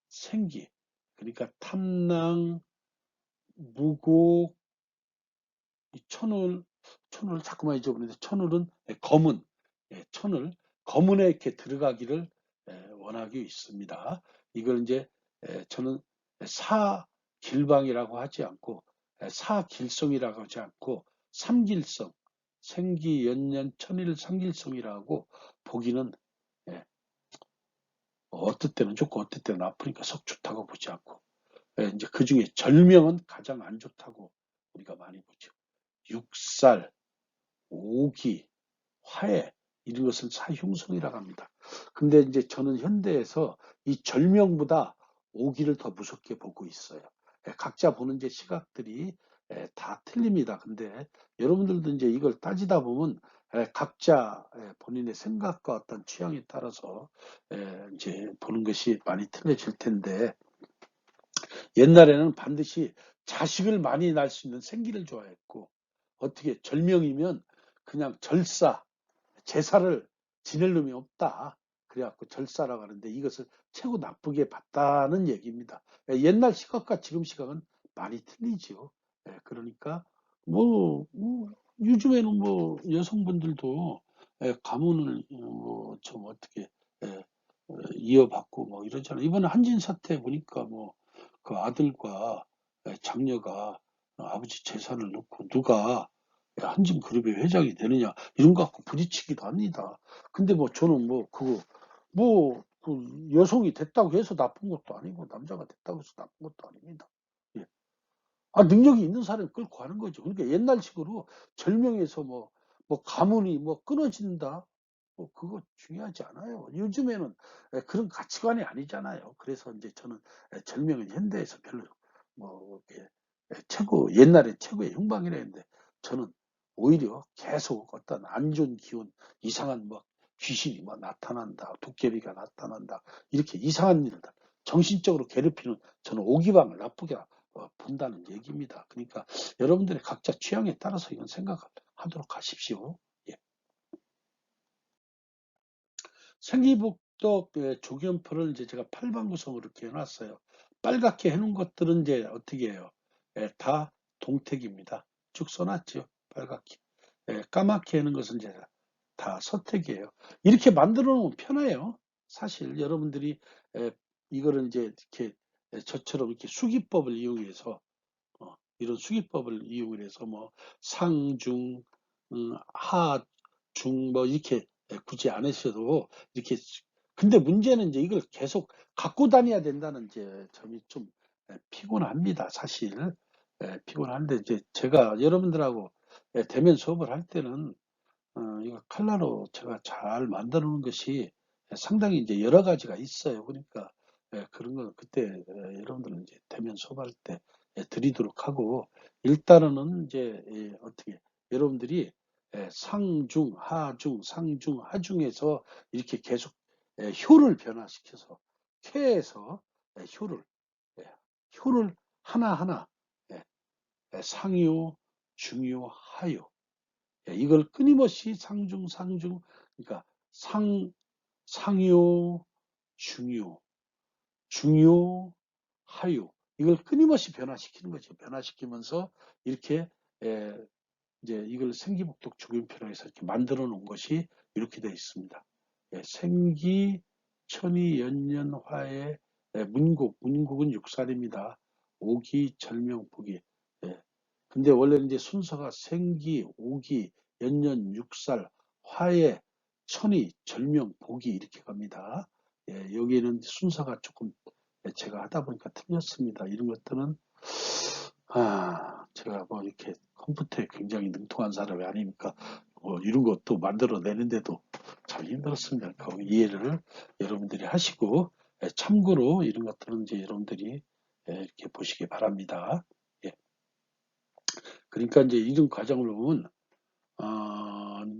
생기, 그러니까 탐낭, 무고, 이 천을 자꾸만 잊어버리는데 천을은 검은 천을 검은에 이렇게 들어가기를 원하고 있습니다. 이걸 이제 저는 사길방이라고 하지 않고 사길성이라고 하지 않고 삼길성 생기 연년 천일 삼길성이라고 보기는 예, 어떨 때는 좋고 어떨 때는 아프니까 썩 좋다고 보지 않고 이제 그 중에 절명은 가장 안 좋다고 우리가 많이 보죠. 육살 오기, 화해 이런 것을 사흉성이라고 합니다. 근데 이제 저는 현대에서 이 절명보다 오기를 더 무섭게 보고 있어요. 각자 보는 이제 시각들이 다 틀립니다. 근데 여러분들도 이제 이걸 따지다 보면 각자 본인의 생각과 어떤 취향에 따라서 이제 보는 것이 많이 틀려질 텐데 옛날에는 반드시 자식을 많이 낳을 수 있는 생기를 좋아했고 어떻게 절명이면 그냥 제사를 지낼 놈이 없다. 그래갖고 절사라고 하는데 이것을 최고 나쁘게 봤다는 얘기입니다. 옛날 시각과 지금 시각은 많이 틀리죠. 그러니까 뭐 요즘에는 뭐 여성분들도 가문을 뭐좀 어떻게 이어받고 뭐 이러잖아요. 이번에 한진 사태 보니까 뭐 그 아들과 장녀가 아버지 재산을 놓고 누가 한진 그룹의 회장이 되느냐 이런 거 갖고 부딪히기도 합니다. 근데 뭐 저는 뭐 그거 그 여성이 됐다고 해서 나쁜 것도 아니고 남자가 됐다고 해서 나쁜 것도 아닙니다. 예. 능력이 있는 사람을 끌고 가는 거죠. 그러니까 옛날식으로 절명에서 뭐 가문이 뭐 끊어진다. 뭐 그거 중요하지 않아요. 요즘에는 그런 가치관이 아니잖아요. 그래서 이제 저는 절명은 현대에서 별로 뭐 이렇게 옛날에 최고의 형방이라 했는데 저는 오히려 계속 어떤 안 좋은 기운, 이상한 뭐 귀신이 뭐 나타난다, 도깨비가 나타난다, 이렇게 이상한 일들, 정신적으로 괴롭히는 저는 오기방을 나쁘게 본다는 얘기입니다. 그러니까 여러분들의 각자 취향에 따라서 이건 생각하도록 하십시오. 예. 생기복 또 조견표를 이제 제가 팔방구성으로 이렇게 해놨어요. 빨갛게 해놓은 것들은 이제 어떻게 해요? 다 동택입니다. 쭉 써놨죠. 빨갛게. 까맣게 하는 것은 이제 다 서택이에요. 이렇게 만들어 놓으면 편해요. 사실 여러분들이 이거를 이제 이렇게 저처럼 이렇게 수기법을 이용해서 이런 수기법을 이용해서 뭐 상중, 하중 뭐 이렇게 굳이 안 하셔도 이렇게 근데 문제는 이제 이걸 계속 갖고 다녀야 된다는 이제 점이 좀 피곤합니다. 사실 피곤한데 이제 제가 여러분들하고 대면 수업을 할 때는 이거 칼라로 제가 잘 만들어 놓은 것이 상당히 이제 여러 가지가 있어요. 그러니까 그런 걸 그때 여러분들은 이제 대면 수업할 때 드리도록 하고 일단은 이제 어떻게 여러분들이 상중, 하중, 상중, 하중에서 이렇게 계속 효를 변화시켜서 쾌에서 효를 예, 효를 하나하나 예, 상요, 중요, 하요 이걸 끊임없이 상중, 상중, 그러니까 상요, 중요, 중요, 하요. 이걸 끊임없이 변화시키는 거죠. 변화시키면서 이렇게 이제 이걸 생기복독 조균표로 해서 이렇게 만들어 놓은 것이 이렇게 되어 있습니다. 생기, 천이, 연년, 화해, 문국은 육살입니다. 오기, 절명, 복이. 근데 원래 이제 순서가 생기, 오기, 연년, 육살, 화해, 천이, 절명, 복이 이렇게 갑니다. 여기에는 순서가 조금 제가 하다 보니까 틀렸습니다. 이런 것들은 제가 뭐 이렇게 컴퓨터에 굉장히 능통한 사람이 아니니까 뭐 이런 것도 만들어내는데도 참 힘들었습니다. 그 이해를 여러분들이 하시고 참고로 이런 것들은 이제 여러분들이 이렇게 보시기 바랍니다. 예. 그러니까 이제 이런 과정을 보면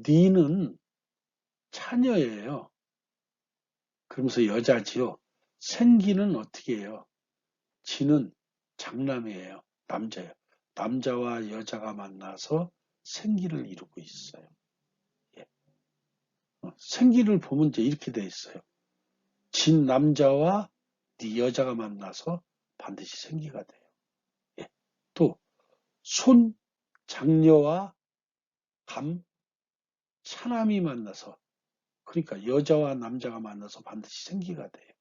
니는 차녀예요. 그러면서 여자지요. 생기는 어떻게 해요? 지는 장남이에요. 남자예요. 남자와 여자가 만나서 생기를 이루고 있어요. 예. 생기를 보면 이제 이렇게 돼 있어요. 진 남자와 네 여자가 만나서 반드시 생기가 돼요. 예. 또 손 장녀와 감 차남이 만나서 그러니까 여자와 남자가 만나서 반드시 생기가 돼요.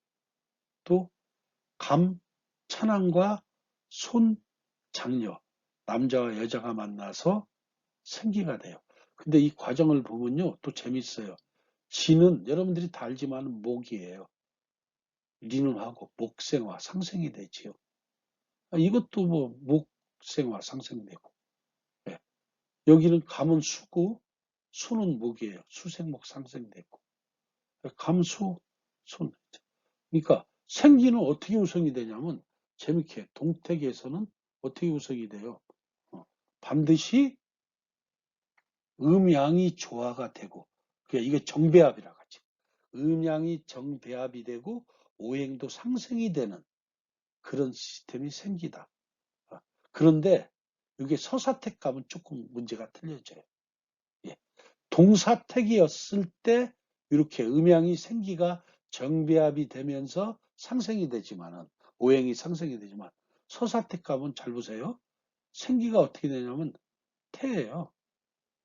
또 감 차남과 손 장녀 남자와 여자가 만나서 생기가 돼요. 근데 이 과정을 보면요, 또 재밌어요. 지는 여러분들이 다 알지만 목이에요. 리는하고 목생화, 상생이 되지요. 이것도 뭐 목생화, 상생되고. 예. 여기는 감은 수고, 수는 목이에요. 수생목 상생되고. 감수, 손. 그러니까 생기는 어떻게 구성이 되냐면 재밌게 동택에서는 어떻게 구성이 돼요? 반드시 음양이 조화가 되고, 그러니까 이게 정배합이라고 하죠. 음양이 정배합이 되고 오행도 상승이 되는 그런 시스템이 생기다. 그런데 이게 서사택 가면 조금 문제가 틀려져요. 예. 동사택이었을 때 이렇게 음양이 생기가 정배합이 되면서 상승이 되지만은 오행이 상승이 되지만 서사택 가면 잘 보세요. 생기가 어떻게 되냐면 태예요.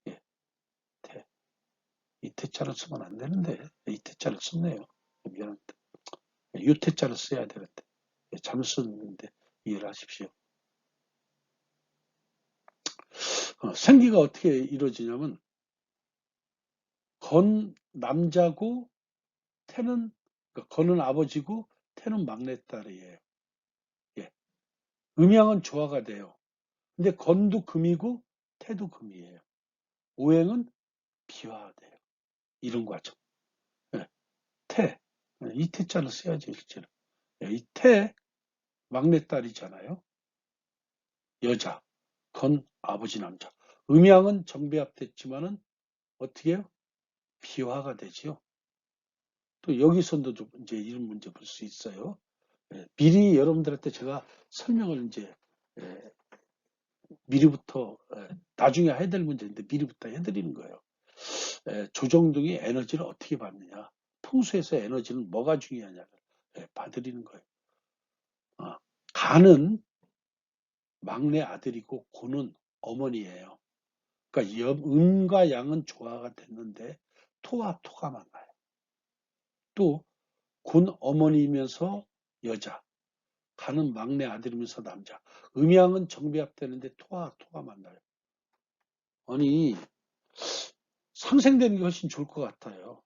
예, 태. 이 태자를 쓰면 안 되는데 이 태자를 썼네요. 미안합니다. 유태자를 써야 되는데 잘못 썼는데 이해를 하십시오. 생기가 어떻게 이루어지냐면 건 남자고 태는 그러니까 건은 아버지고 태는 막내딸이에요. 예. 음양은 조화가 돼요. 근데 건도 금이고 태도 금이에요. 오행은 비화돼요. 이런 과정. 예. 태. 이 태자를 써야지 일제는. 예. 이 태 막내딸이잖아요. 여자. 건 아버지 남자. 음양은 정배합됐지만은 어떻게 해요? 비화가 되지요. 또 여기서도 이제 이런 문제 볼 수 있어요. 미리 여러분들한테 제가 설명을 이제 미리부터 나중에 해야 될 문제인데 미리부터 해드리는 거예요. 조정등이 에너지를 어떻게 받느냐. 풍수에서 에너지는 뭐가 중요하냐를 봐드리는 거예요. 간은 막내 아들이고 고는 어머니예요. 그러니까 음과 양은 조화가 됐는데 토와 토가 만나요. 또 군 어머니이면서 여자, 간은 막내 아들이면서 남자, 음양은 정비합되는데 토와 토가 만나요. 아니 상생되는 게 훨씬 좋을 것 같아요.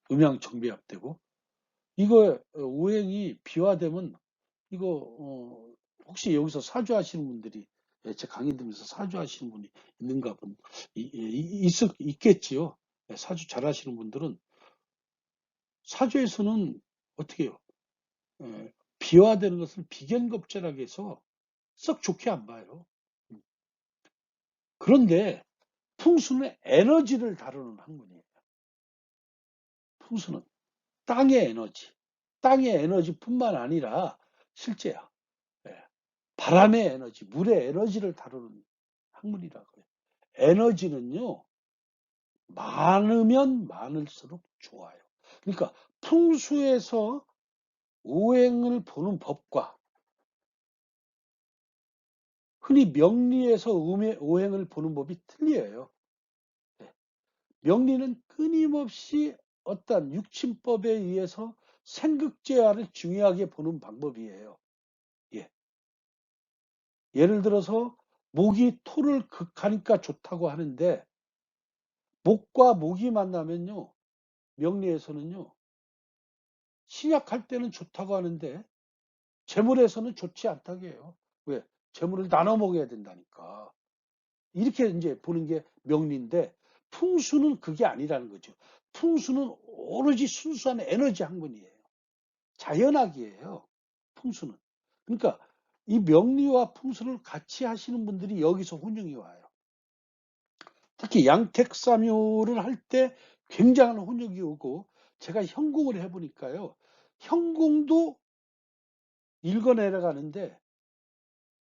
음양 정비합되고 이거 오행이 비화되면 이거 혹시 여기서 사주하시는 분들이 제 강의 들으면서 사주하시는 분이 있는가 본 있겠지요. 사주 잘하시는 분들은 사주에서는 어떻게 해요? 비화되는 것을 비견겁절하게 해서 썩 좋게 안 봐요. 그런데 풍수는 에너지를 다루는 학문이에요. 풍수는 땅의 에너지, 땅의 에너지뿐만 아니라 실제야. 바람의 에너지, 물의 에너지를 다루는 학문이라고요. 에너지는요, 많으면 많을수록 좋아요. 그러니까 풍수에서 오행을 보는 법과 흔히 명리에서 오행을 보는 법이 틀려요. 명리는 끊임없이 어떤 육친법에 의해서 생극제화를 중요하게 보는 방법이에요. 예. 예를 들어서 목이 토를 극하니까 좋다고 하는데 목과 목이 만나면요. 명리에서는요. 신약할 때는 좋다고 하는데 재물에서는 좋지 않다고 해요. 왜? 재물을 나눠 먹어야 된다니까. 이렇게 이제 보는 게 명리인데 풍수는 그게 아니라는 거죠. 풍수는 오로지 순수한 에너지 학문이에요. 자연학이에요. 풍수는. 그러니까 이 명리와 풍수를 같이 하시는 분들이 여기서 혼용이 와요. 특히 양택삼요를 할 때 굉장한 혼역이 오고 제가 현궁을 해보니까요. 현궁도 읽어내려가는데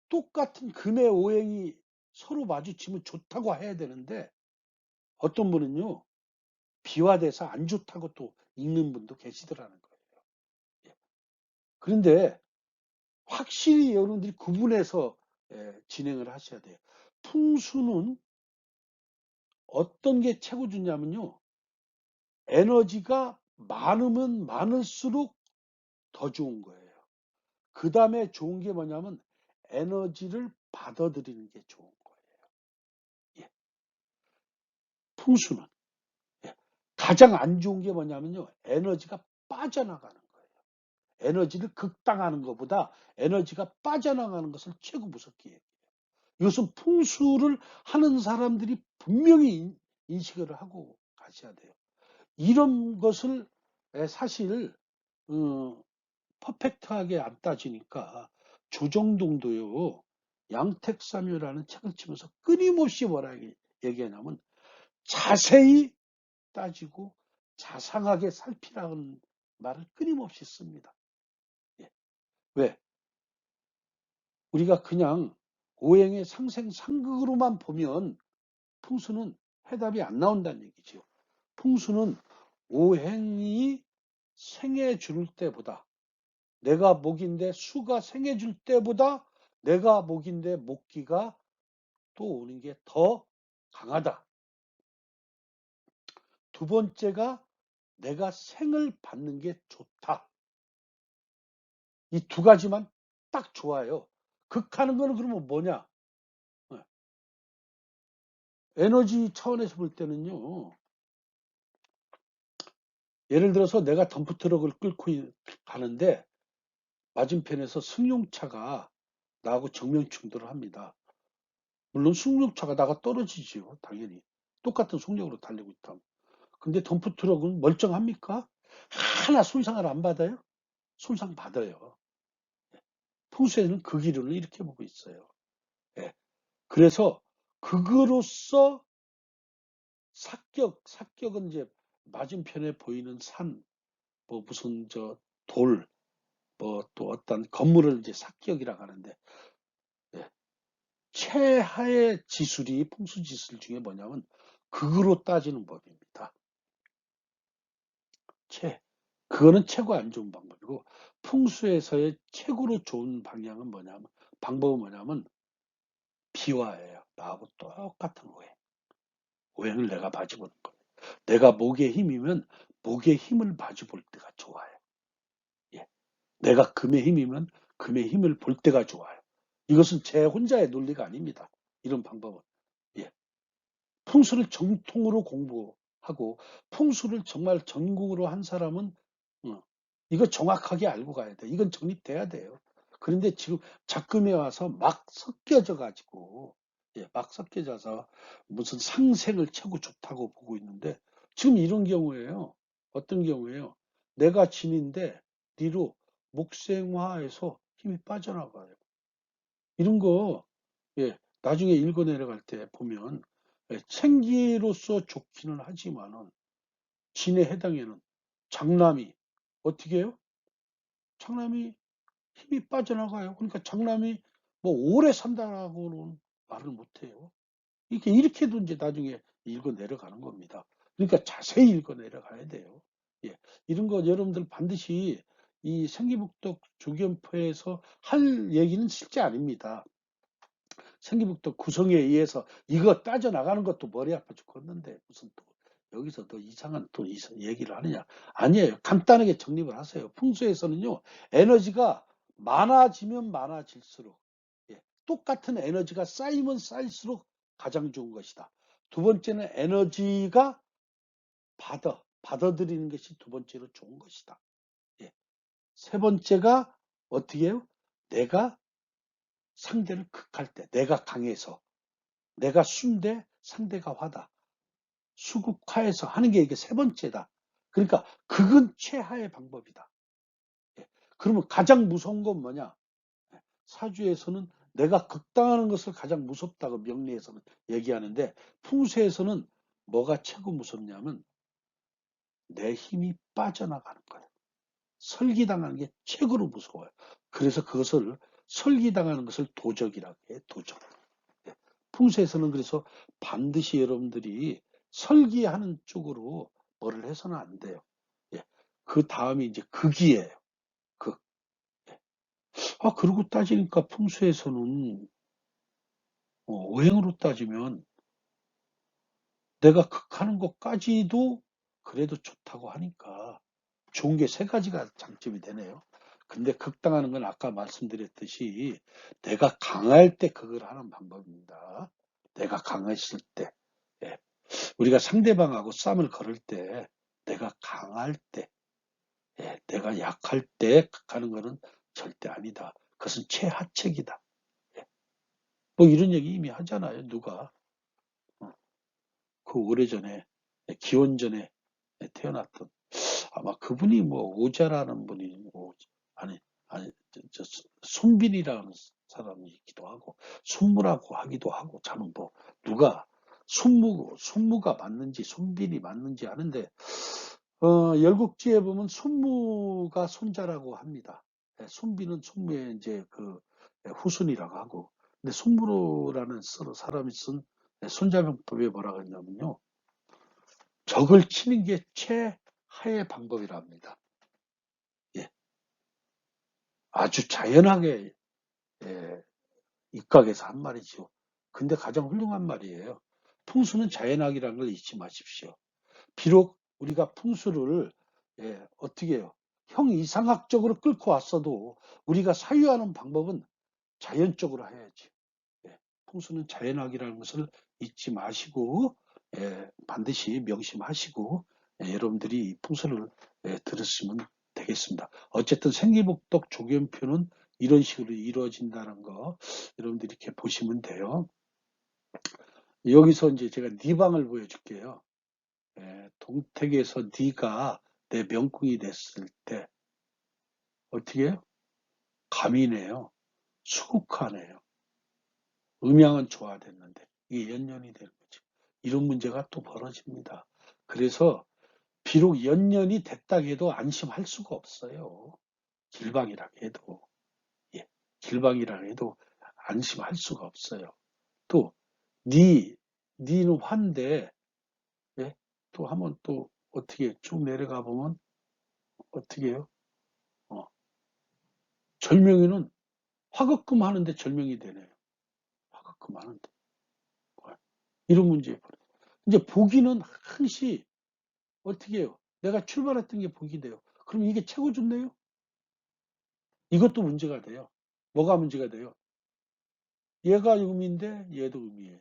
똑같은 금의 오행이 서로 마주치면 좋다고 해야 되는데 어떤 분은요. 비화돼서 안 좋다고 또 읽는 분도 계시더라는 거예요. 예. 그런데 확실히 여러분들이 구분해서 진행을 하셔야 돼요. 풍수는 어떤 게 최고 좋냐면요. 에너지가 많으면 많을수록 더 좋은 거예요. 그 다음에 좋은 게 뭐냐면 에너지를 받아들이는 게 좋은 거예요. 예. 풍수는. 예. 가장 안 좋은 게 뭐냐면요. 에너지가 빠져나가는 거예요. 에너지를 극당하는 것보다 에너지가 빠져나가는 것을 최고 무섭게 해요. 이것은 풍수를 하는 사람들이 분명히 인식을 하고 가셔야 돼요. 이런 것을 사실 퍼펙트하게 안 따지니까 조정동도요. 양택삼요라는 책을 치면서 끊임없이 뭐라 얘기하냐면 자세히 따지고 자상하게 살피라는 말을 끊임없이 씁니다. 예. 왜? 우리가 그냥 오행의 상생상극으로만 보면 풍수는 해답이 안 나온다는 얘기죠. 풍수는 오행이 생해 줄 때보다 내가 목인데 수가 생해줄 때보다 내가 목인데 목기가 또 오는 게 더 강하다. 두 번째가 내가 생을 받는 게 좋다. 이 두 가지만 딱 좋아요. 극하는 거는 그러면 뭐냐? 에너지 차원에서 볼 때는요. 예를 들어서 내가 덤프트럭을 끌고 가는데 맞은편에서 승용차가 나하고 정면 충돌을 합니다. 물론 승용차가 나가 떨어지지요. 당연히. 똑같은 속력으로 달리고 있다면. 근데 덤프트럭은 멀쩡합니까? 하나 손상을 안 받아요? 손상 받아요. 풍수에는 그 기준을 이렇게 보고 있어요. 예. 그래서 그거로서 삭격은 이제 맞은편에 보이는 산, 뭐 무슨 저 돌, 뭐 또 어떤 건물을 이제 삭격이라고 하는데, 예. 최하의 지술이 풍수 지술 중에 뭐냐면 극으로 따지는 법입니다. 그거는 최고 안 좋은 방법이고, 풍수에서의 최고로 좋은 방법은 뭐냐면 비화예요. 나하고 똑같은 오행. 오행을 내가 봐주보는 거예요. 내가 목의 힘이면 목의 힘을 봐주볼 때가 좋아요. 예. 내가 금의 힘이면 금의 힘을 볼 때가 좋아요. 이것은 제 혼자의 논리가 아닙니다. 이런 방법은. 예. 풍수를 정통으로 공부하고 풍수를 정말 전공으로 한 사람은 이거 정확하게 알고 가야 돼. 이건 정립돼야 돼요. 그런데 지금 작금에 와서 막 섞여져 가지고 막 섞여져서 무슨 상생을 최고 좋다고 보고 있는데 지금 이런 경우에요. 어떤 경우에요? 내가 진인데 뒤로 목생화해서 힘이 빠져나가요. 이런 거 나중에 읽어 내려갈 때 보면 생기로서 좋기는 하지만은 진에 해당에는 장남이 어떻게 해요? 장남이 힘이 빠져나가요. 그러니까 장남이 뭐 오래 산다라고는 말을 못해요. 이렇게도 이제 나중에 읽어 내려가는 겁니다. 그러니까 자세히 읽어 내려가야 돼요. 예. 이런 거 여러분들 반드시 이 생기북독 조견표에서 할 얘기는 실제 아닙니다. 생기북독 구성에 의해서 이거 따져나가는 것도 머리 아파 죽겠는데 무슨 또 여기서 더 이상한 또 얘기를 하느냐. 아니에요. 간단하게 정립을 하세요. 풍수에서는요. 에너지가 많아지면 많아질수록 똑같은 에너지가 쌓이면 쌓일수록 가장 좋은 것이다. 두 번째는 에너지가 받아들이는 것이 두 번째로 좋은 것이다. 세 번째가 어떻게 해요? 내가 상대를 극할 때 내가 강해서 내가 순대 상대가 화다. 수국화해서 하는 게 이게 세 번째다. 그러니까 극은 최하의 방법이다. 그러면 가장 무서운 건 뭐냐? 사주에서는 내가 극당하는 것을 가장 무섭다고 명리에서는 얘기하는데 풍수에서는 뭐가 최고 무섭냐면 내 힘이 빠져나가는 거예요. 설기당하는 게 최고로 무서워요. 그래서 그것을 설기당하는 것을 도적이라고 해요. 도적. 풍수에서는 그래서 반드시 여러분들이 설계하는 쪽으로 뭐를 해서는 안 돼요. 그 다음이 이제 극이에요. 극. 그러고 따지니까 풍수에서는 오행으로 따지면 내가 극하는 것까지도 그래도 좋다고 하니까 좋은 게 세 가지가 장점이 되네요. 근데 극당하는 건 아까 말씀드렸듯이 내가 강할 때 극을 하는 방법입니다. 내가 강했을 때. 예. 우리가 상대방하고 싸움을 걸을 때 내가 강할 때, 내가 약할 때 극하는 것은 절대 아니다. 그것은 최하책이다. 뭐 이런 얘기 이미 하잖아요. 누가 그 오래전에 기원전에 태어났던 아마 그분이 뭐 오자라는 분이 아니 손빈이라는 사람이기도 하고 손무라고 하기도 하고 저는 뭐 누가 손무가 맞는지 손빈이 맞는지 아는데 열국지에 보면 손무가 손자라고 합니다. 손빈은 손무의 이제 그 후손이라고 하고 근데 손무라는 사람이 쓴 손자병법에 뭐라고 했냐면요. 적을 치는 게 최하의 방법이라 합니다. 예. 아주 자연하게 입각해서 한 말이죠. 근데 가장 훌륭한 말이에요. 풍수는 자연학이라는 걸 잊지 마십시오. 비록 우리가 풍수를 어떻게 해요? 형 이상학적으로 끌고 왔어도 우리가 사유하는 방법은 자연적으로 해야지. 풍수는 자연학이라는 것을 잊지 마시고 반드시 명심하시고 여러분들이 풍수를 들으시면 되겠습니다. 어쨌든 생기복덕 조견표는 이런 식으로 이루어진다는 거 여러분들이 이렇게 보시면 돼요. 여기서 이제 제가 네 방을 보여줄게요. 동택에서 네가 내 명궁이 됐을 때 어떻게 해요? 감이네요. 수국하네요. 음양은 좋아됐는데 이게 연년이 되는 거죠. 이런 문제가 또 벌어집니다. 그래서 비록 연년이 됐다 해도 안심할 수가 없어요. 길방이라 해도 길방이라 해도 안심할 수가 없어요. 또 니는 환데 또 한번 또 어떻게 쭉 내려가 보면 어떻게 해요? 절명이는 화급금 하는데 절명이 되네요. 화급금 하는데. 이런 문제에 버려. 이제 보기는 항시 어떻게 해요? 내가 출발했던 게 복이 돼요. 그럼 이게 최고 좋네요? 이것도 문제가 돼요. 뭐가 문제가 돼요? 얘가 음인데 얘도 음이에요.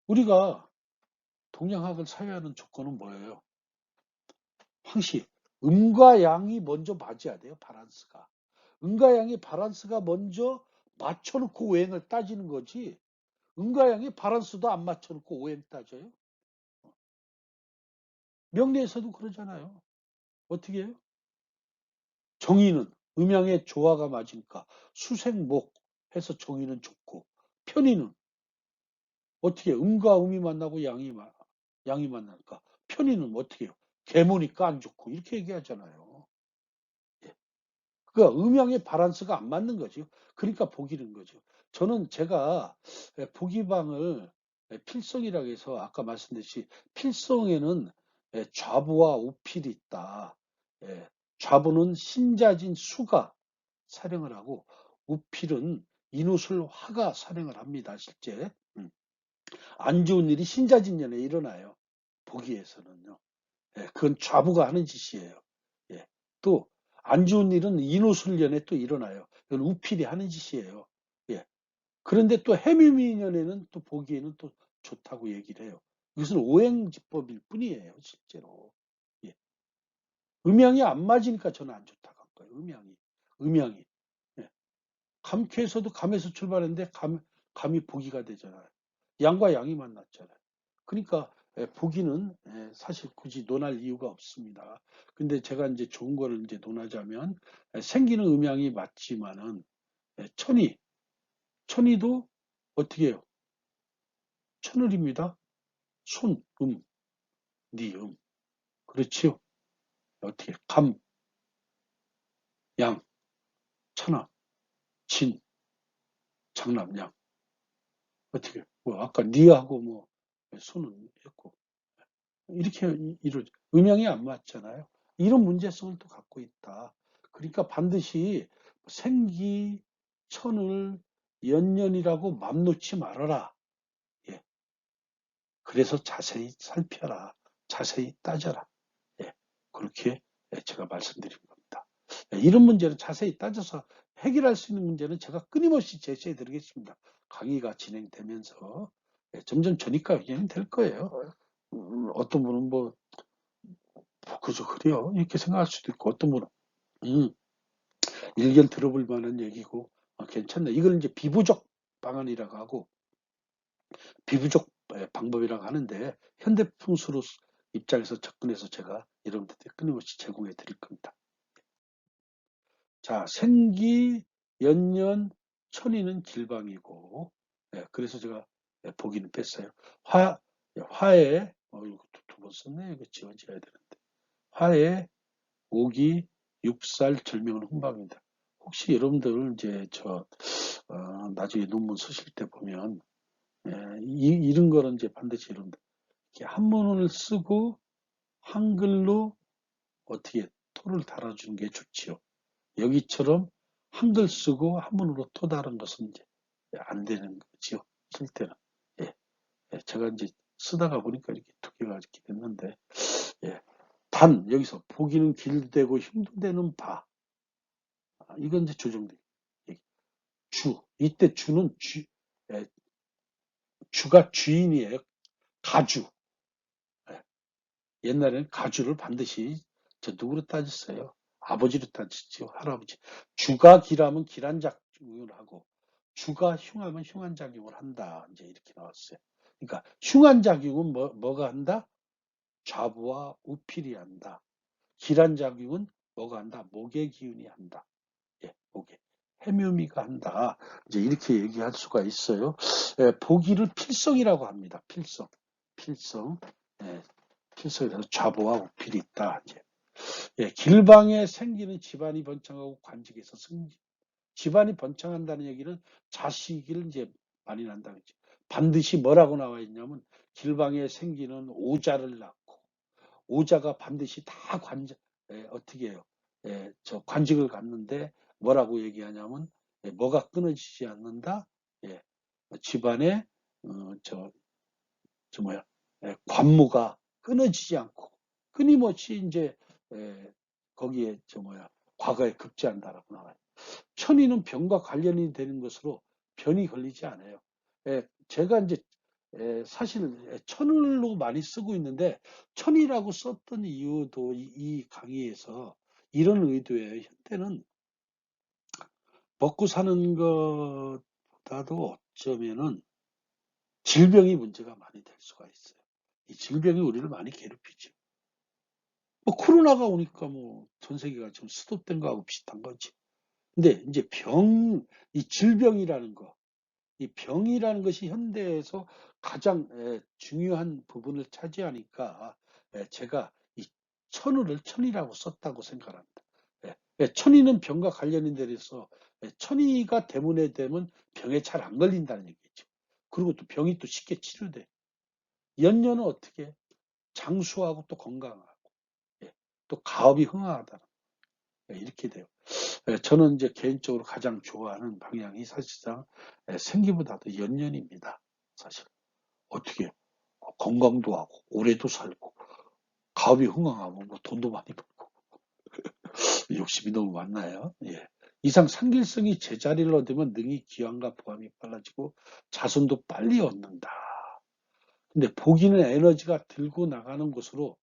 우리가 동양학을 사유하는 조건은 뭐예요? 항시 음과 양이 먼저 맞아야 돼요. 바란스가. 음과 양이 바란스가 먼저 맞춰놓고 오행을 따지는 거지. 음과 양이 바란스도 안 맞춰놓고 오행 따져요? 명리에서도 그러잖아요. 어떻게 해요? 정의는 음양의 조화가 맞으니까 수생목 해서 정의는 좋고, 편의는 어떻게 해요? 음과 음이 만나고 양이 만나니까 편의는 어떻게 해요? 계모니까 안 좋고 이렇게 얘기하잖아요. 예. 그러니까 음양의 바란스가 안 맞는 거죠. 그러니까 복이는 거죠. 저는 제가 복이방을 필성이라고 해서 아까 말씀드렸듯이 필성에는 좌부와 우필이 있다. 예, 좌부는 신자진 수가 사령을 하고 우필은 인후술 화가 사령을 합니다. 실제. 안 좋은 일이 신자진년에 일어나요. 보기에서는요. 예, 그건 좌부가 하는 짓이에요. 예, 또 안 좋은 일은 인후술년에 또 일어나요. 이건 우필이 하는 짓이에요. 예, 그런데 또 해묘미년에는 또 보기에는 또 좋다고 얘기를 해요. 이것은 오행지법일 뿐이에요. 실제로. 예, 음양이 안 맞으니까 저는 안 좋다고 한 거예요. 음양이. 예. 감쾌에서도 감에서 출발했는데 감이 보기가 되잖아요. 양과 양이 만났잖아요. 그러니까 보기는 사실 굳이 논할 이유가 없습니다. 근데 제가 이제 좋은 거를 이제 논하자면 생기는 음양이 맞지만은 천이 천이도 어떻게 해요? 천을입니다. 손, 니음. 그렇지요? 어떻게 감, 양, 천하, 진, 장남, 양. 어떻게 뭐 아까 니하고 뭐 손은 했고 이렇게 이루어져. 음양이 안 맞잖아요. 이런 문제성을 또 갖고 있다. 그러니까 반드시 생기, 천을, 연년이라고 맘 놓지 말아라. 예. 그래서 자세히 살펴라. 자세히 따져라. 예. 그렇게 제가 말씀드린 겁니다. 예. 이런 문제를 자세히 따져서 해결할 수 있는 문제는 제가 끊임없이 제시해 드리겠습니다. 강의가 진행되면서 점점 전이가 진행될 거예요. 어떤 분은 뭐 그저 그래요. 이렇게 생각할 수도 있고 어떤 분은 음, 일견 들어볼 만한 얘기고 괜찮네. 이걸 이제 비부적 방안이라고 하고 비부적 방법이라고 하는데 현대 풍수로 입장에서 접근해서 제가 여러분들께 끊임없이 제공해 드릴 겁니다. 자, 생기, 연년, 천이는 길방이고 그래서 제가 보기는 뺐어요. 화에 이거 두 번 썼네. 이거 지워져야 되는데 화에 오기, 육살, 절명은 훈방입니다. 혹시 여러분들 이제 나중에 논문 쓰실 때 보면 이런 거는 이제 반드시 여러분들 이렇게 한문을 쓰고 한글로 어떻게 토를 달아주는 게 좋지요. 여기처럼 한글 쓰고 한문으로 토 다른 것은 이제 안 되는 거지요. 실제는. 예, 제가 이제 쓰다가 보니까 이렇게 두 개가 이렇게 됐는데, 예. 단, 여기서 보기는 길되고 힘도 되는 바. 이건 이제 조정돼. 이때 주는 주가 주인이에요. 가주. 예. 옛날에는 가주를 반드시 저 누구로 따졌어요? 아버지로 따졌죠. 할아버지. 주가 길하면 길한 작용을 하고 주가 흉하면 흉한 작용을 한다. 이제 이렇게 나왔어요. 그러니까 흉한 작용은 뭐가 한다? 좌부와 우필이 한다. 길한 작용은 뭐가 한다? 목의 기운이 한다. 예, 목에. 해묘미가 한다. 이제 이렇게 얘기할 수가 있어요. 보기를 필성이라고 합니다. 필성. 필성. 예, 필성에서 좌보와 우필이 있다. 이제. 예, 길방에 생기는 집안이 번창하고 관직에서 승지. 집안이 번창한다는 얘기는 자식을 이제 많이 난다는 거죠. 반드시 뭐라고 나와 있냐면 길방에 생기는 오자를 낳고 오자가 반드시 다 어떻게 해요? 저 관직을 갖는데 뭐라고 얘기하냐면, 뭐가 끊어지지 않는다? 예, 집안에, 저 뭐야, 관무가 끊어지지 않고 끊임없이 이제, 에, 거기에 과거에 급제한다라고 나와요. 천이는 병과 관련이 되는 것으로 변이 걸리지 않아요. 제가 이제 사실 천을로 많이 쓰고 있는데, 천이라고 썼던 이유도 이 강의에서 이런 의도예요. 현대는 먹고 사는 것보다도 어쩌면은 질병이 문제가 많이 될 수가 있어요. 이 질병이 우리를 많이 괴롭히죠. 뭐 코로나가 오니까 뭐 전 세계가 좀 스톱된 거하고 비슷한 거지. 근데 이제 이 질병이라는 거, 이 병이라는 것이 현대에서 가장 중요한 부분을 차지하니까, 제가 이 천의를 천이라고 썼다고 생각합니다. 천의는 병과 관련이 돼서, 천의가 때문에 되면 병에 잘 안 걸린다는 얘기죠. 그리고 또 병이 또 쉽게 치료돼. 연년은 어떻게? 장수하고 또 건강하고, 예, 또 가업이 흥하하다. 이렇게 돼요. 저는 이제 개인적으로 가장 좋아하는 방향이 사실상 생기보다도 연년입니다. 사실 어떻게 건강도 하고 오래도 살고 가업이 흥왕하면 뭐 돈도 많이 벌고 욕심이 너무 많나요? 예. 이상 상길성이 제자리를 얻으면 능히 기왕과 보람이 빨라지고 자손도 빨리 얻는다. 근데 복이는 에너지가 들고 나가는 것으로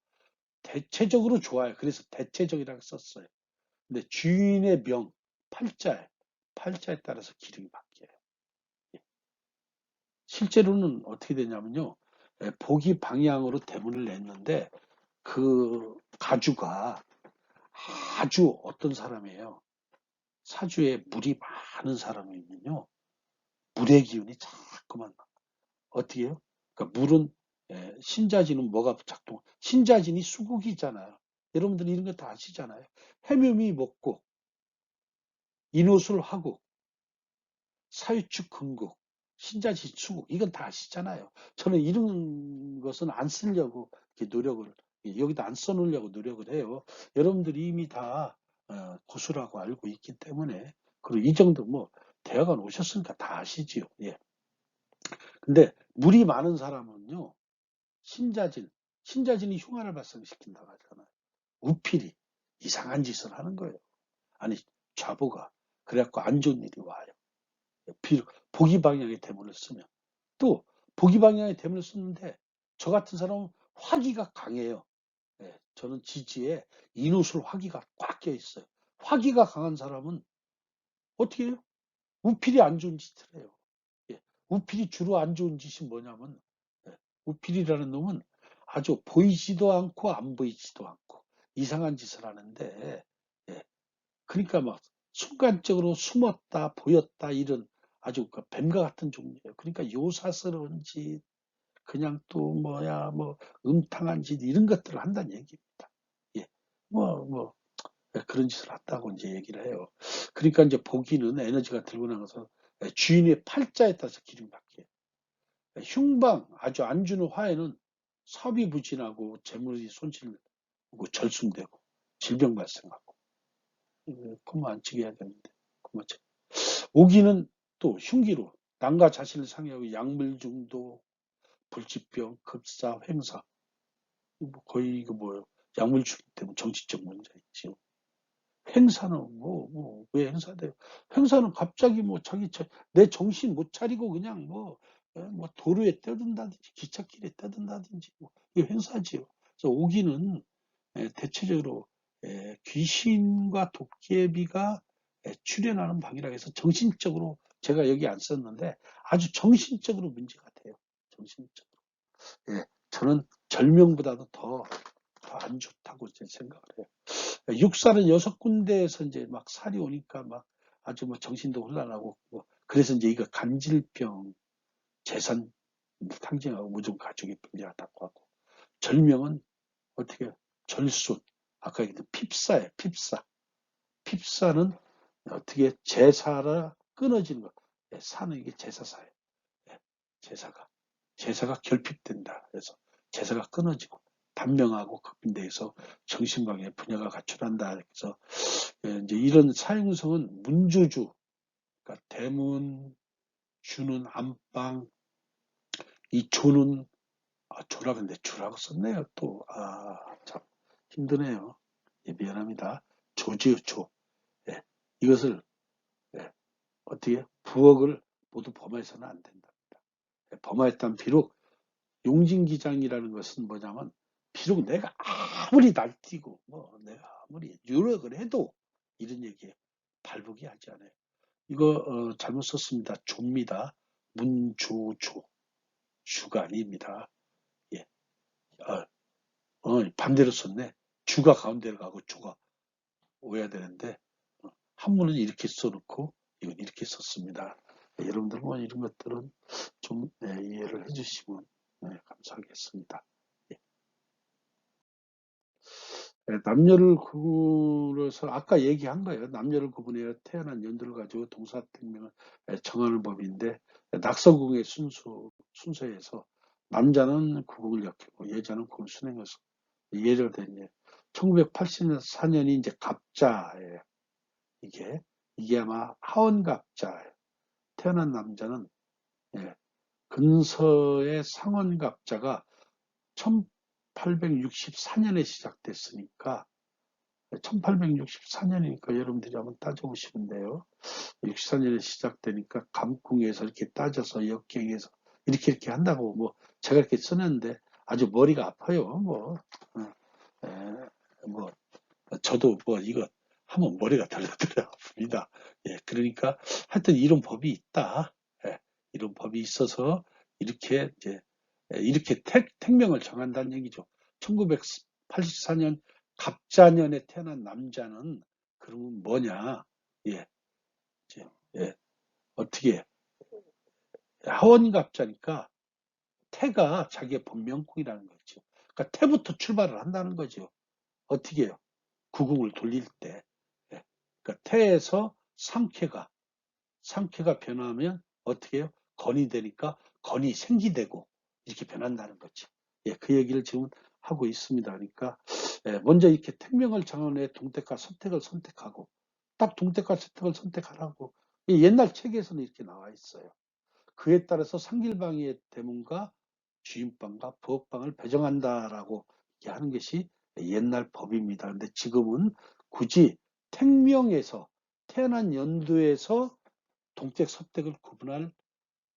대체적으로 좋아요. 그래서 대체적이라고 썼어요. 근데 주인의 명, 팔자에 따라서 기름이 바뀌어요. 예. 실제로는 어떻게 되냐면요. 복이 방향으로 대문을 냈는데 그 가주가 아주 어떤 사람이에요. 사주에 물이 많은 사람이면요. 물의 기운이 자꾸만 어떻게 해요? 그러니까 물은 신자진은 뭐가 작동? 신자진이 수국이잖아요. 여러분들 이런 거 다 아시잖아요. 해묘미 먹고 인호술 하고 사유축 근국, 신자지 수국 이건 다 아시잖아요. 저는 이런 것은 안 쓰려고 노력을 여기다 안 써놓으려고 노력을 해요. 여러분들이 이미 다 고수라고 알고 있기 때문에 그리고 이 정도 뭐 대학원 오셨으니까 다 아시지요. 예. 근데 물이 많은 사람은요 신자진, 신자진이 흉화를 발생시킨다고 하잖아요. 우필이 이상한 짓을 하는 거예요. 아니 좌보가 그래갖고 안 좋은 일이 와요. 보기 방향의 대문을 쓰면 또 보기 방향의 대문을 쓰는데 저 같은 사람은 화기가 강해요. 저는 지지에 인후술 화기가 꽉 껴 있어요. 화기가 강한 사람은 어떻게 해요? 우필이 안 좋은 짓을 해요. 우필이 주로 안 좋은 짓이 뭐냐면 우필이라는 놈은 아주 보이지도 않고 안 보이지도 않고 이상한 짓을 하는데 그러니까 막 순간적으로 숨었다 보였다 이런 아주 그 뱀과 같은 종류예요. 그러니까 요사스러운 짓, 그냥 또 뭐야 뭐 음탕한 짓 이런 것들을 한다는 얘기입니다. 예, 뭐 그런 짓을 했다고 이제 얘기를 해요. 그러니까 이제 보기는 에너지가 들고 나가서 주인의 팔자에 따라서 기름이 바뀌어요. 흉방 아주 안 주는 화에는 사업이 부진하고 재물이 손실되고 절순되고 질병 발생하고 그만 안 치게 해야 되는데 그만 오기는 또 흉기로 남과 자신을 상해하고 약물 중독, 불치병, 급사, 횡사 뭐 거의 이거 뭐예요? 약물 중독 때문에 정신적 문제 있지요. 행사는 왜 행사돼요? 행사는 갑자기 뭐 내 정신 못 차리고 그냥 뭐 도로에 떠든다든지 기찻길에 떠든다든지 뭐 이거 행사지요. 그래서 오기는 대체적으로 귀신과 도깨비가 출현하는 방이라 해서 정신적으로 제가 여기 안 썼는데 아주 정신적으로 문제가 돼요. 정신적으로. 저는 절명보다도 더 안 좋다고 이제 생각을 해요. 육살은 6군데에서 이제 막 살이 오니까 막 아주 뭐 정신도 혼란하고 뭐 그래서 이제 이거 간질병, 재산 탕진하고 무좀 가족이 분리하다고 하고 절명은 어떻게 절순 아까 얘기했던 핍사예요. 핍사는 어떻게 제사라 끊어지는 거. 사는 이게 제사사예요. 제사가 결핍된다. 그래서 제사가 끊어지고 단명하고 극빈대에서 정신건강에 분야가 갖춰난다. 그래서 이제 이런 사형성은 문조주, 그러니까 대문, 주는 안방, 이 조는 조라 근데 조라고 썼네요. 또 참 힘드네요. 예, 미안합니다. 조지요 조. 예, 이것을 어떻게 부엌을 모두 범해서는 안 된답니다. 범하였다면 비록 용진기장이라는 것은 뭐냐면 비록 내가 아무리 날뛰고 뭐 내가 아무리 유력을 해도 이런 얘기에 발복이 하지 않아요. 이거 잘못 썼습니다. 조입니다. 문조조 주가 아닙니다. 예, 반대로 썼네. 주가 가운데로 가고 조가 오야 되는데 한문은 이렇게 써놓고 이건 이렇게 썼습니다. 여러분들 뭐 이런 것들은 좀 이해를 해주시면 감사하겠습니다. 남녀를 구분해서 아까 얘기한 거예요. 남녀를 구분해야 태어난 연도를 가지고 동사택명을 정하는 법인데 낙서궁의 순서에서 남자는 구국을 역했고 여자는 구국을 순행해서 예를 들면 1984년이 이제 갑자예요. 이게 아마 하원갑자예요. 태어난 남자는 근서의 상원갑자가 1864년에 시작됐으니까 1864년이니까 여러분들이 한번 따져보시면 돼요. 64년에 시작되니까 감궁에서 이렇게 따져서 역경에서 이렇게 한다고 뭐 제가 이렇게 쓰는데 아주 머리가 아파요. 뭐 저도 뭐 이거 하면 머리가 덜덜덜 아픕니다. 그러니까 하여튼 이런 법이 있다. 이런 법이 있어서 이렇게 이제 이렇게 택명을 정한다는 얘기죠. 1984년 갑자년에 태어난 남자는 그러면 뭐냐? 예, 어떻게 하원갑자니까 태가 자기의 본명궁이라는 거죠. 그러니까 태부터 출발을 한다는 거죠. 어떻게 해요? 구궁을 돌릴 때. 그러니까 태에서 상쾌가 변하면 어떻게 해요? 건이 되니까 건이 생기되고 이렇게 변한다는 거죠. 그 얘기를 지금 하고 있습니다. 그러니까 먼저 이렇게 택명을 정한 동택과 서택을 선택하고 딱 동택과 서택을 선택하라고 옛날 책에서는 이렇게 나와 있어요. 그에 따라서 상길방의 대문과 주인방과 부엌방을 배정한다라고 하는 것이 옛날 법입니다. 근데 지금은 굳이 택명에서 태어난 연도에서 동택, 서택을 구분할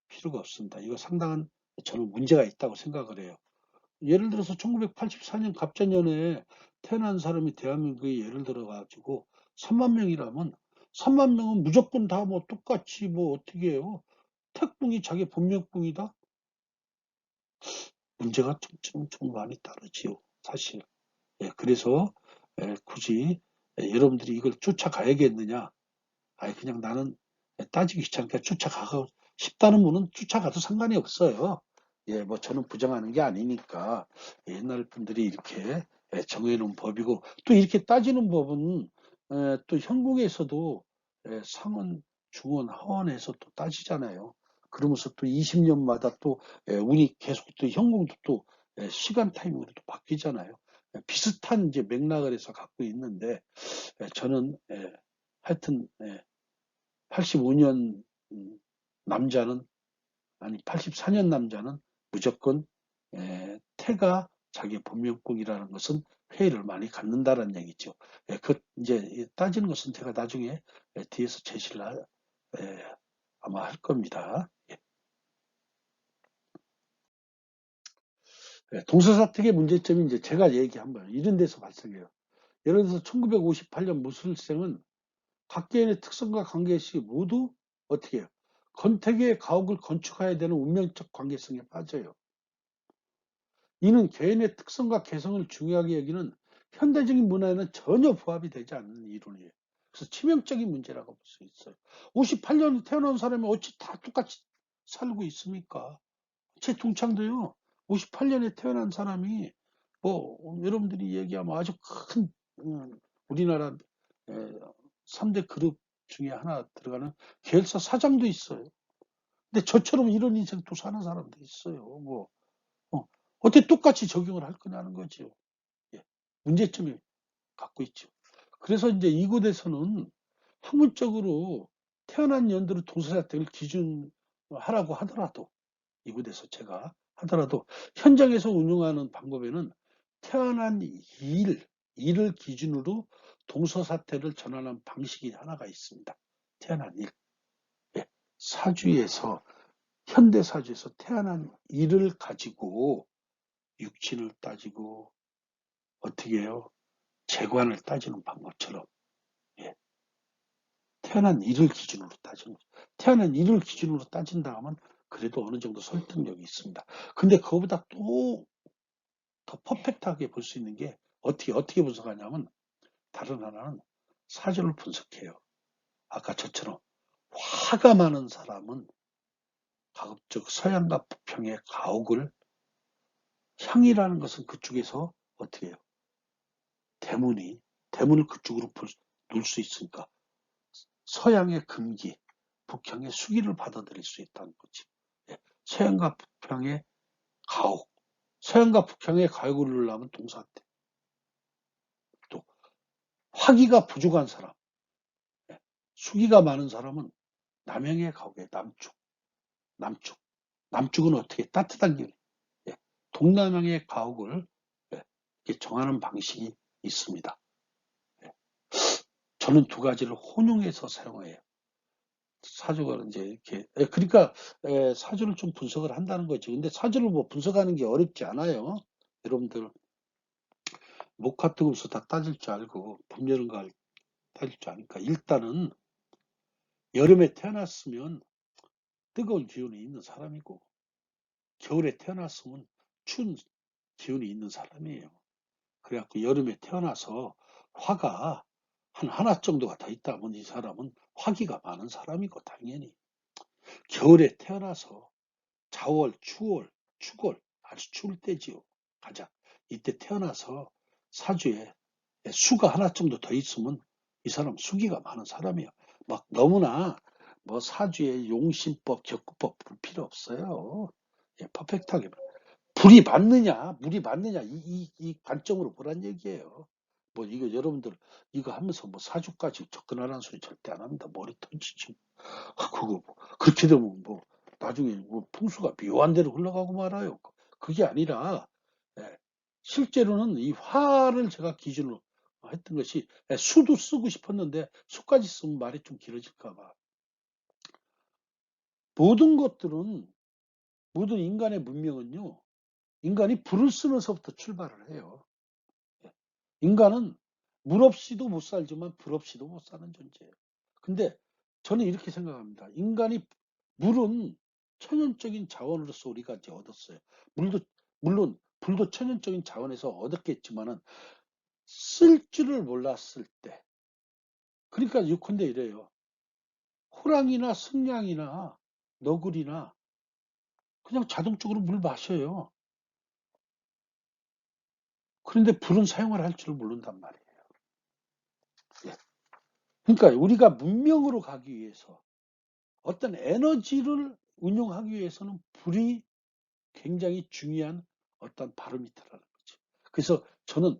필요가 없습니다. 이거 상당한 저는 문제가 있다고 생각을 해요. 예를 들어서 1984년 갑자년에 태어난 사람이 대한민국에 예를 들어가지고 3만 명이라면 3만 명은 무조건 다 뭐 똑같이 뭐 어떻게 해요? 택붕이 자기 본명붕이다? 문제가 좀 많이 따르지요, 사실. 그래서 굳이 여러분들이 이걸 쫓아가야겠느냐? 아니 그냥 나는 따지기 귀찮으니까 쫓아가고 싶다는 분은 쫓아가도 상관이 없어요. 뭐 저는 부정하는 게 아니니까 옛날 분들이 이렇게 정해놓은 법이고 또 이렇게 따지는 법은 또 현궁에서도 상원, 중원, 하원에서 또 따지잖아요. 그러면서 또 20년마다 또 운이 계속 또 현궁도 또 시간 타이밍으로 또 바뀌잖아요. 비슷한 이제 맥락을 해서 갖고 있는데 저는 하여튼 85년 남자는 아니 84년 남자는 무조건 태가 자기 본명궁이라는 것은 회의를 많이 갖는다는 얘기죠. 그 이제 따지는 것은 제가 나중에 뒤에서 제시를 아마 할 겁니다. 동서사택의 문제점이 이제 제가 얘기한 거예요. 이런 데서 발생해요. 예를 들어서 1958년 무술생은 각 개인의 특성과 관계식이 모두 어떻게 해요? 건택의 가옥을 건축해야 되는 운명적 관계성에 빠져요. 이는 개인의 특성과 개성을 중요하게 여기는 현대적인 문화에는 전혀 부합이 되지 않는 이론이에요. 그래서 치명적인 문제라고 볼 수 있어요. 58년에 태어난 사람이 어찌 다 똑같이 살고 있습니까? 제 동창도요. 58년에 태어난 사람이 뭐 여러분들이 얘기하면 아주 큰 우리나라 3대 그룹 중에 하나 들어가는 계열사 사장도 있어요. 근데 저처럼 이런 인생 또 사는 사람도 있어요. 뭐 어떻게 똑같이 적용을 할 거냐는 거죠. 예. 문제점이 갖고 있죠. 그래서 이제 이곳에서는 학문적으로 태어난 연도를 동서사택을 기준하라고 하더라도, 이곳에서 제가 하더라도 현장에서 운용하는 방법에는 태어난 일을 기준으로 동서사태를 전환한 방식이 하나가 있습니다. 태어난 일. 예. 사주에서, 현대사주에서 태어난 일을 가지고 육친을 따지고 어떻게 해요? 재관을 따지는 방법처럼, 예. 태어난 일을 기준으로 따지는 거죠. 태어난 일을 기준으로 따진다 하면 그래도 어느 정도 설득력이 있습니다. 근데 그거보다 또 더 퍼펙트하게 볼 수 있는 게 어떻게 분석하냐면, 다른 하나는 사주를 분석해요. 아까 저처럼 화가 많은 사람은 가급적 서양과 북평의 가옥을, 향이라는 것은 그쪽에서 어떻게 해요? 대문을 그쪽으로 놓을 수 있으니까 서양의 금기, 북향의 수기를 받아들일 수 있다는 거지. 예. 서양과 북향의 가옥, 서양과 북향의 가옥을 누르려면 동사태. 또 화기가 부족한 사람, 예. 수기가 많은 사람은 남향의 가옥에 남쪽. 남쪽은 어떻게 따뜻한 길, 예. 동남향의 가옥을, 예. 이렇게 정하는 방식이 있습니다. 예. 저는 두 가지를 혼용해서 사용해요. 사주가 이제 이렇게, 그러니까 사주를 좀 분석을 한다는 거죠. 근데 사주를 뭐 분석하는 게 어렵지 않아요. 여러분들 목 같은 것도 다 따질 줄 알고 봄, 여름, 가을 따질 줄 아니까, 일단은 여름에 태어났으면 뜨거운 기운이 있는 사람이고, 겨울에 태어났으면 추운 기운이 있는 사람이에요. 그래갖고 여름에 태어나서 화가 한 하나 정도가 더 있다면 이 사람은 화기가 많은 사람이고, 당연히 겨울에 태어나서 자월, 추골, 아주 추울 때지요. 가장 이때 태어나서 사주에 수가 하나 정도 더 있으면 이 사람 수기가 많은 사람이에요. 막 너무나 뭐 사주에 용신법, 격구법 볼 필요 없어요. 예, 퍼펙트하게. 불이 맞느냐, 물이 맞느냐, 이 관점으로 보란 얘기예요. 뭐 이거 여러분들 이거 하면서 뭐 사주까지 접근하라는 소리 절대 안 합니다. 머리 터지지. 그거 뭐 그렇게 되면 뭐 나중에 뭐 풍수가 묘한 대로 흘러가고 말아요. 그게 아니라, 예, 실제로는 이 화를 제가 기준으로 했던 것이, 수도 쓰고 싶었는데 수까지 쓰면 말이 좀 길어질까 봐. 모든 것들은, 모든 인간의 문명은요, 인간이 불을 쓰면서부터 출발을 해요. 예. 인간은 물 없이도 못 살지만 불 없이도 못 사는 존재예요. 근데 저는 이렇게 생각합니다. 물은 천연적인 자원으로서 우리가 이제 얻었어요. 물도, 물론 불도 천연적인 자원에서 얻었겠지만은 쓸 줄을 몰랐을 때. 그러니까 예컨대 이래요. 호랑이나 승냥이나 너구리나 그냥 자동적으로 물 마셔요. 그런데 불은 사용을 할 줄 모른단 말이에요. 예. 그러니까 우리가 문명으로 가기 위해서, 어떤 에너지를 운용하기 위해서는 불이 굉장히 중요한 어떤 바로미터라는 거죠. 그래서 저는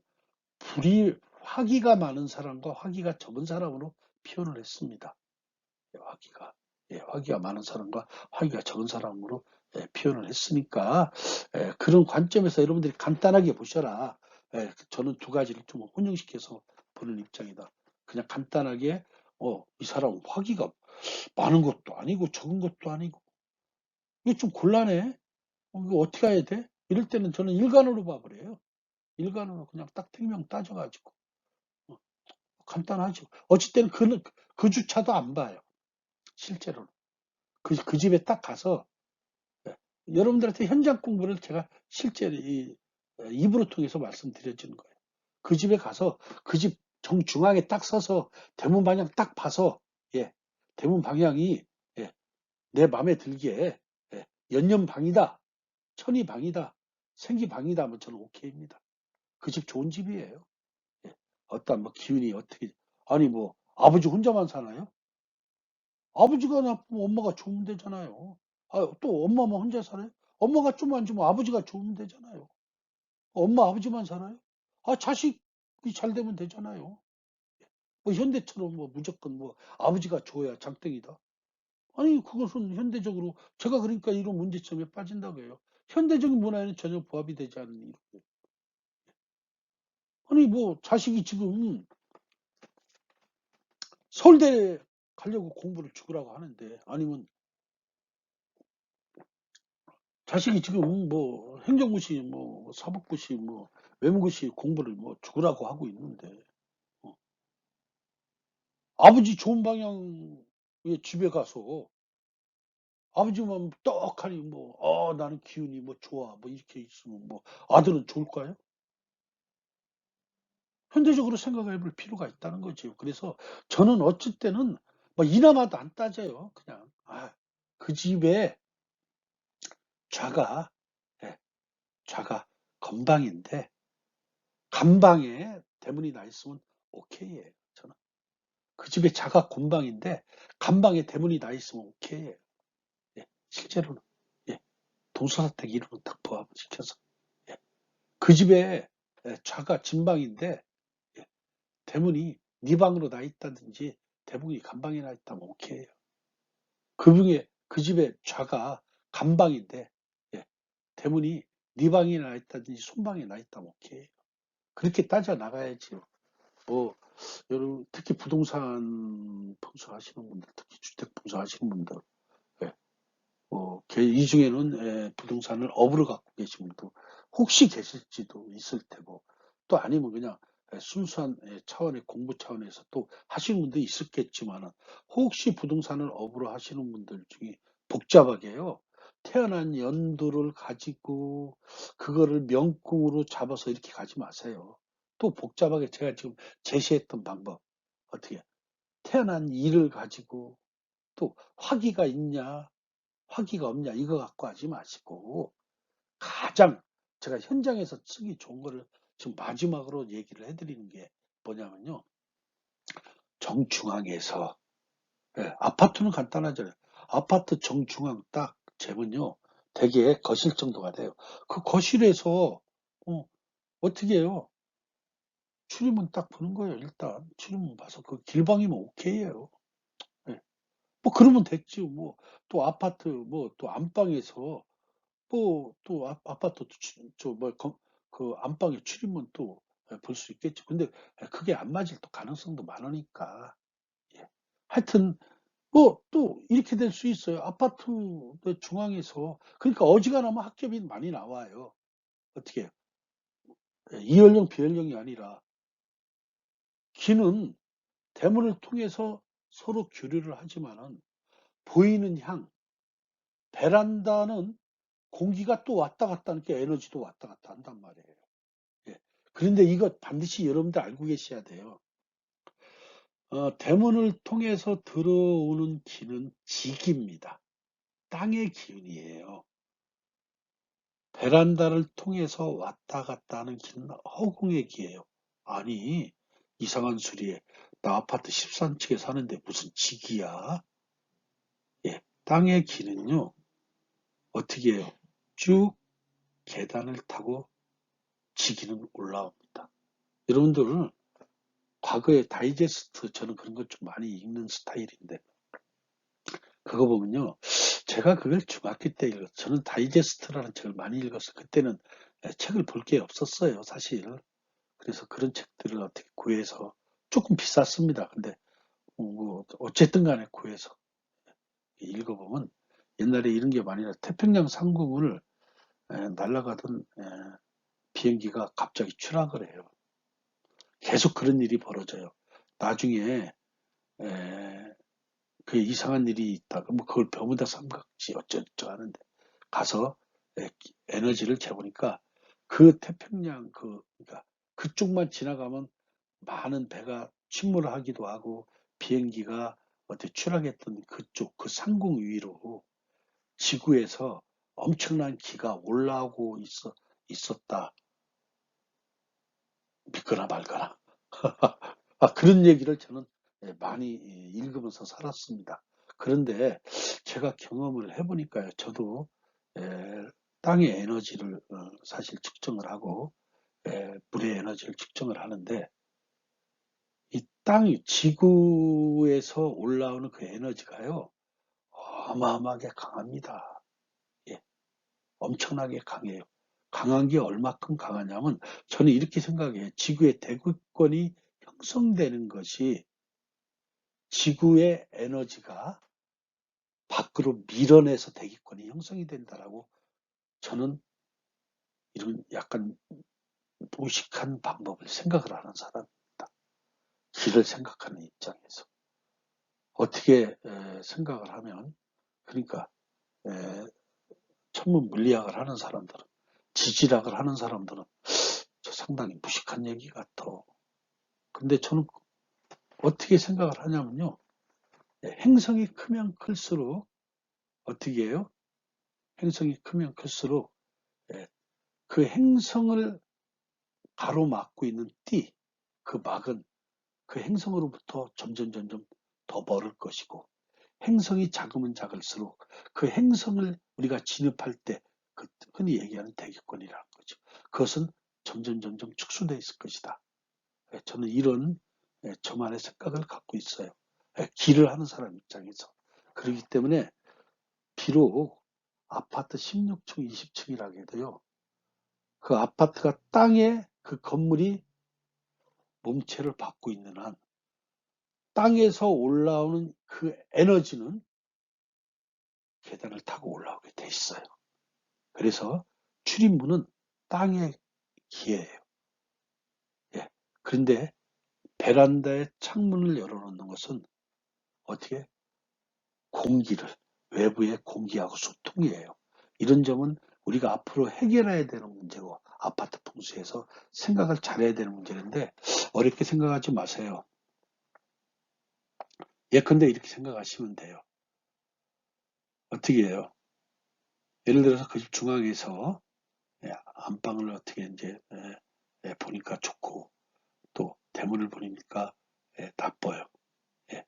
불이 화기가 많은 사람과 화기가 적은 사람으로 표현을 했습니다. 화기가 많은 사람과 화기가 적은 사람으로 표현을 했으니까, 그런 관점에서 여러분들이 간단하게 보셔라. 저는 두 가지를 좀 혼용시켜서 보는 입장이다. 그냥 간단하게, 이 사람은 화기가 많은 것도 아니고 적은 것도 아니고 이거 좀 곤란해. 이거 어떻게 해야 돼? 이럴 때는 저는 일간으로 봐버려요. 일간으로 그냥 딱 특명 따져가지고, 어, 간단하죠. 어찌 때는 그주차도 안 봐요. 실제로는. 그 집에 딱 가서, 예, 여러분들한테 현장 공부를 제가 실제 입으로 통해서 말씀드려주는 거예요. 그 집에 가서 그 집 정중앙에 딱 서서 대문 방향 딱 봐서, 예, 대문 방향이, 예, 내 마음에 들기에, 예, 연년방이다, 천이방이다, 생기방이다 하면 저는 오케이입니다. 그 집 좋은 집이에요. 예. 어떤 뭐 기운이 어떻게, 아니 뭐 아버지 혼자만 사나요? 아버지가 나쁘면 엄마가 좋으면 되잖아요. 또 엄마만 혼자 살아요? 엄마가 좀 안 좋으면 아버지가 좋으면 되잖아요. 엄마 아버지만 살아요? 자식이 잘 되면 되잖아요. 뭐 현대처럼 뭐 무조건 뭐 아버지가 줘야 장땡이다. 아니 그것은 현대적으로 제가 그러니까 이런 문제점에 빠진다고 해요. 현대적인 문화에는 전혀 부합이 되지 않는 일이에요. 아니 뭐 자식이 지금 서울대 가려고 공부를 죽으라고 하는데 아니면 자식이 지금 뭐 행정고시 뭐 사법고시 뭐 외무고시 공부를 뭐 죽으라고 하고 있는데 어, 아버지 좋은 방향의 집에 가서 아버지만 떡하니 뭐 나는 기운이 뭐 좋아 뭐 이렇게 있으면 뭐 아들은 좋을까요? 현대적으로 생각해 볼 필요가 있다는 거죠. 그래서 저는 어쩔 때는 뭐 이나마도 안 따져요. 그냥 그 집에 좌가 예, 좌가 건방인데 간방에 대문이 나 있으면 오케이예요. 저는 그 집에 자가 곤방인데 간방에 대문이 나 있으면 오케이예요. 예, 실제로는 예, 동서사택 이름은 딱 포함시켜서 예, 그 집에 좌가 진방인데 예, 대문이 네 방으로 나 있다든지 대문이 간방에 나 있다면 오케이예요. 그 집에 좌가 간방인데 예, 대문이 네 방에 나 있다든지 손방에 나 있다면 오케이예요. 그렇게 따져 나가야지요. 뭐 여러분 특히 부동산 분석하시는 분들, 특히 주택 분석하시는 분들, 예, 이 중에는 부동산을 업으로 갖고 계신 분도 혹시 계실지도 있을 테고, 또 아니면 그냥 순수한 차원의 공부 차원에서 또 하시는 분도 있었겠지만은, 혹시 부동산을 업으로 하시는 분들 중에 복잡하게요, 태어난 연도를 가지고 그거를 명궁으로 잡아서 이렇게 가지 마세요. 또 복잡하게 제가 지금 제시했던 방법, 어떻게 태어난 일을 가지고 또 화기가 있냐 화기가 없냐 이거 갖고 하지 마시고, 가장 제가 현장에서 쓰기 좋은 거를 지금 마지막으로 얘기를 해드리는 게 뭐냐면요, 정중앙에서 아파트는 간단하잖아요. 아파트 정중앙 딱 재면요 되게 거실 정도가 돼요. 그 거실에서 어떻게 해요? 출입문 딱 보는 거예요. 일단 출입문 봐서 그 길방이면 오케이예요. 예. 뭐 그러면 됐지 뭐. 또 아파트 뭐 또 안방에서 뭐 또 아파트 저뭐그 안방에 출입문 또 볼 수 있겠지. 근데 그게 안 맞을 또 가능성도 많으니까. 예. 하여튼 뭐 또 이렇게 될 수 있어요. 아파트 중앙에서 그러니까 어지간하면 학급이 많이 나와요. 어떻게 해요? 이연령 비연령이 아니라 귀는 대문을 통해서 서로 교류를 하지만은 보이는 향, 베란다는 공기가 또 왔다 갔다 하니까 에너지도 왔다 갔다 한단 말이에요. 예. 그런데 이거 반드시 여러분들 알고 계셔야 돼요. 대문을 통해서 들어오는 기는 직입니다. 땅의 기운이에요. 베란다를 통해서 왔다 갔다 하는 기는 허공의 기예요. 아니, 이상한 소리에 나 아파트 13층에 사는데 무슨 직이야? 예, 땅의 기는요, 어떻게 해요? 쭉 계단을 타고 지기는 올라옵니다. 여러분들 과거에 다이제스트 저는 그런 것 좀 많이 읽는 스타일인데 그거 보면요. 제가 그걸 중학교 때 읽었어요. 저는 다이제스트라는 책을 많이 읽었어요. 그때는 책을 볼 게 없었어요, 사실. 그래서 그런 책들을 어떻게 구해서 조금 비쌌습니다. 근데 뭐 어쨌든 간에 구해서 읽어보면 옛날에 이런 게 많이 나 태평양 상공을 날아가던 비행기가 갑자기 추락을 해요. 계속 그런 일이 벌어져요. 나중에 에, 그 이상한 일이 있다가 뭐 그걸 bermuda 삼각지 어쩌고저쩌고 하는데 가서 에너지를 재보니까 그 태평양 그러니까 그쪽만 지나가면 많은 배가 침몰을 하기도 하고 비행기가 어떻게 추락했던 그쪽 그 상공 위로 지구에서 엄청난 기가 올라오고 있었다. 믿거나 말거나. 그런 얘기를 저는 많이 읽으면서 살았습니다. 그런데 제가 경험을 해보니까요. 저도 에, 땅의 에너지를 사실 측정을 하고 물의 에너지를 측정을 하는데 이 땅, 지구에서 올라오는 그 에너지가요, 어마어마하게 강합니다. 예, 엄청나게 강해요. 강한 게 얼마큼 강하냐면 저는 이렇게 생각해요. 지구의 대극권이 형성되는 것이 지구의 에너지가 밖으로 밀어내서 대기권이 형성이 된다라고 저는 이런 약간 무식한 방법을 생각을 하는 사람입니다. 길을 생각하는 입장에서. 어떻게 생각을 하면 그러니까 천문 물리학을 하는 사람들은 지질학을 하는 사람들은 저 상당히 무식한 얘기 같아. 근데 저는 어떻게 생각을 하냐면요. 행성이 크면 클수록 어떻게 해요? 행성이 크면 클수록 그 행성을 가로막고 있는 띠, 그 막은 그 행성으로부터 점점 더 멀을 것이고 행성이 작으면 작을수록 그 행성을 우리가 진입할 때 그 흔히 얘기하는 대기권이라는 거죠. 그것은 점점 축소되어 있을 것이다. 저는 이런 저만의 생각을 갖고 있어요. 길을 하는 사람 입장에서. 그렇기 때문에 비록 아파트 16층, 20층이라고 해도요. 그 아파트가 땅에 그 건물이 몸체를 받고 있는 한 땅에서 올라오는 그 에너지는 계단을 타고 올라오게 돼 있어요. 그래서 출입문은 땅의 기회예요. 예. 그런데 베란다에 창문을 열어놓는 것은 어떻게 공기를 외부의 공기하고 소통이에요. 이런 점은 우리가 앞으로 해결해야 되는 문제고 아파트 풍수에서 생각을 잘해야 되는 문제인데 어렵게 생각하지 마세요. 예컨대 이렇게 생각하시면 돼요. 어떻게 해요? 예를 들어서 그 집 중앙에서 안방을 어떻게 이제 보니까 좋고 또 대문을 보니까 나빠요. 예,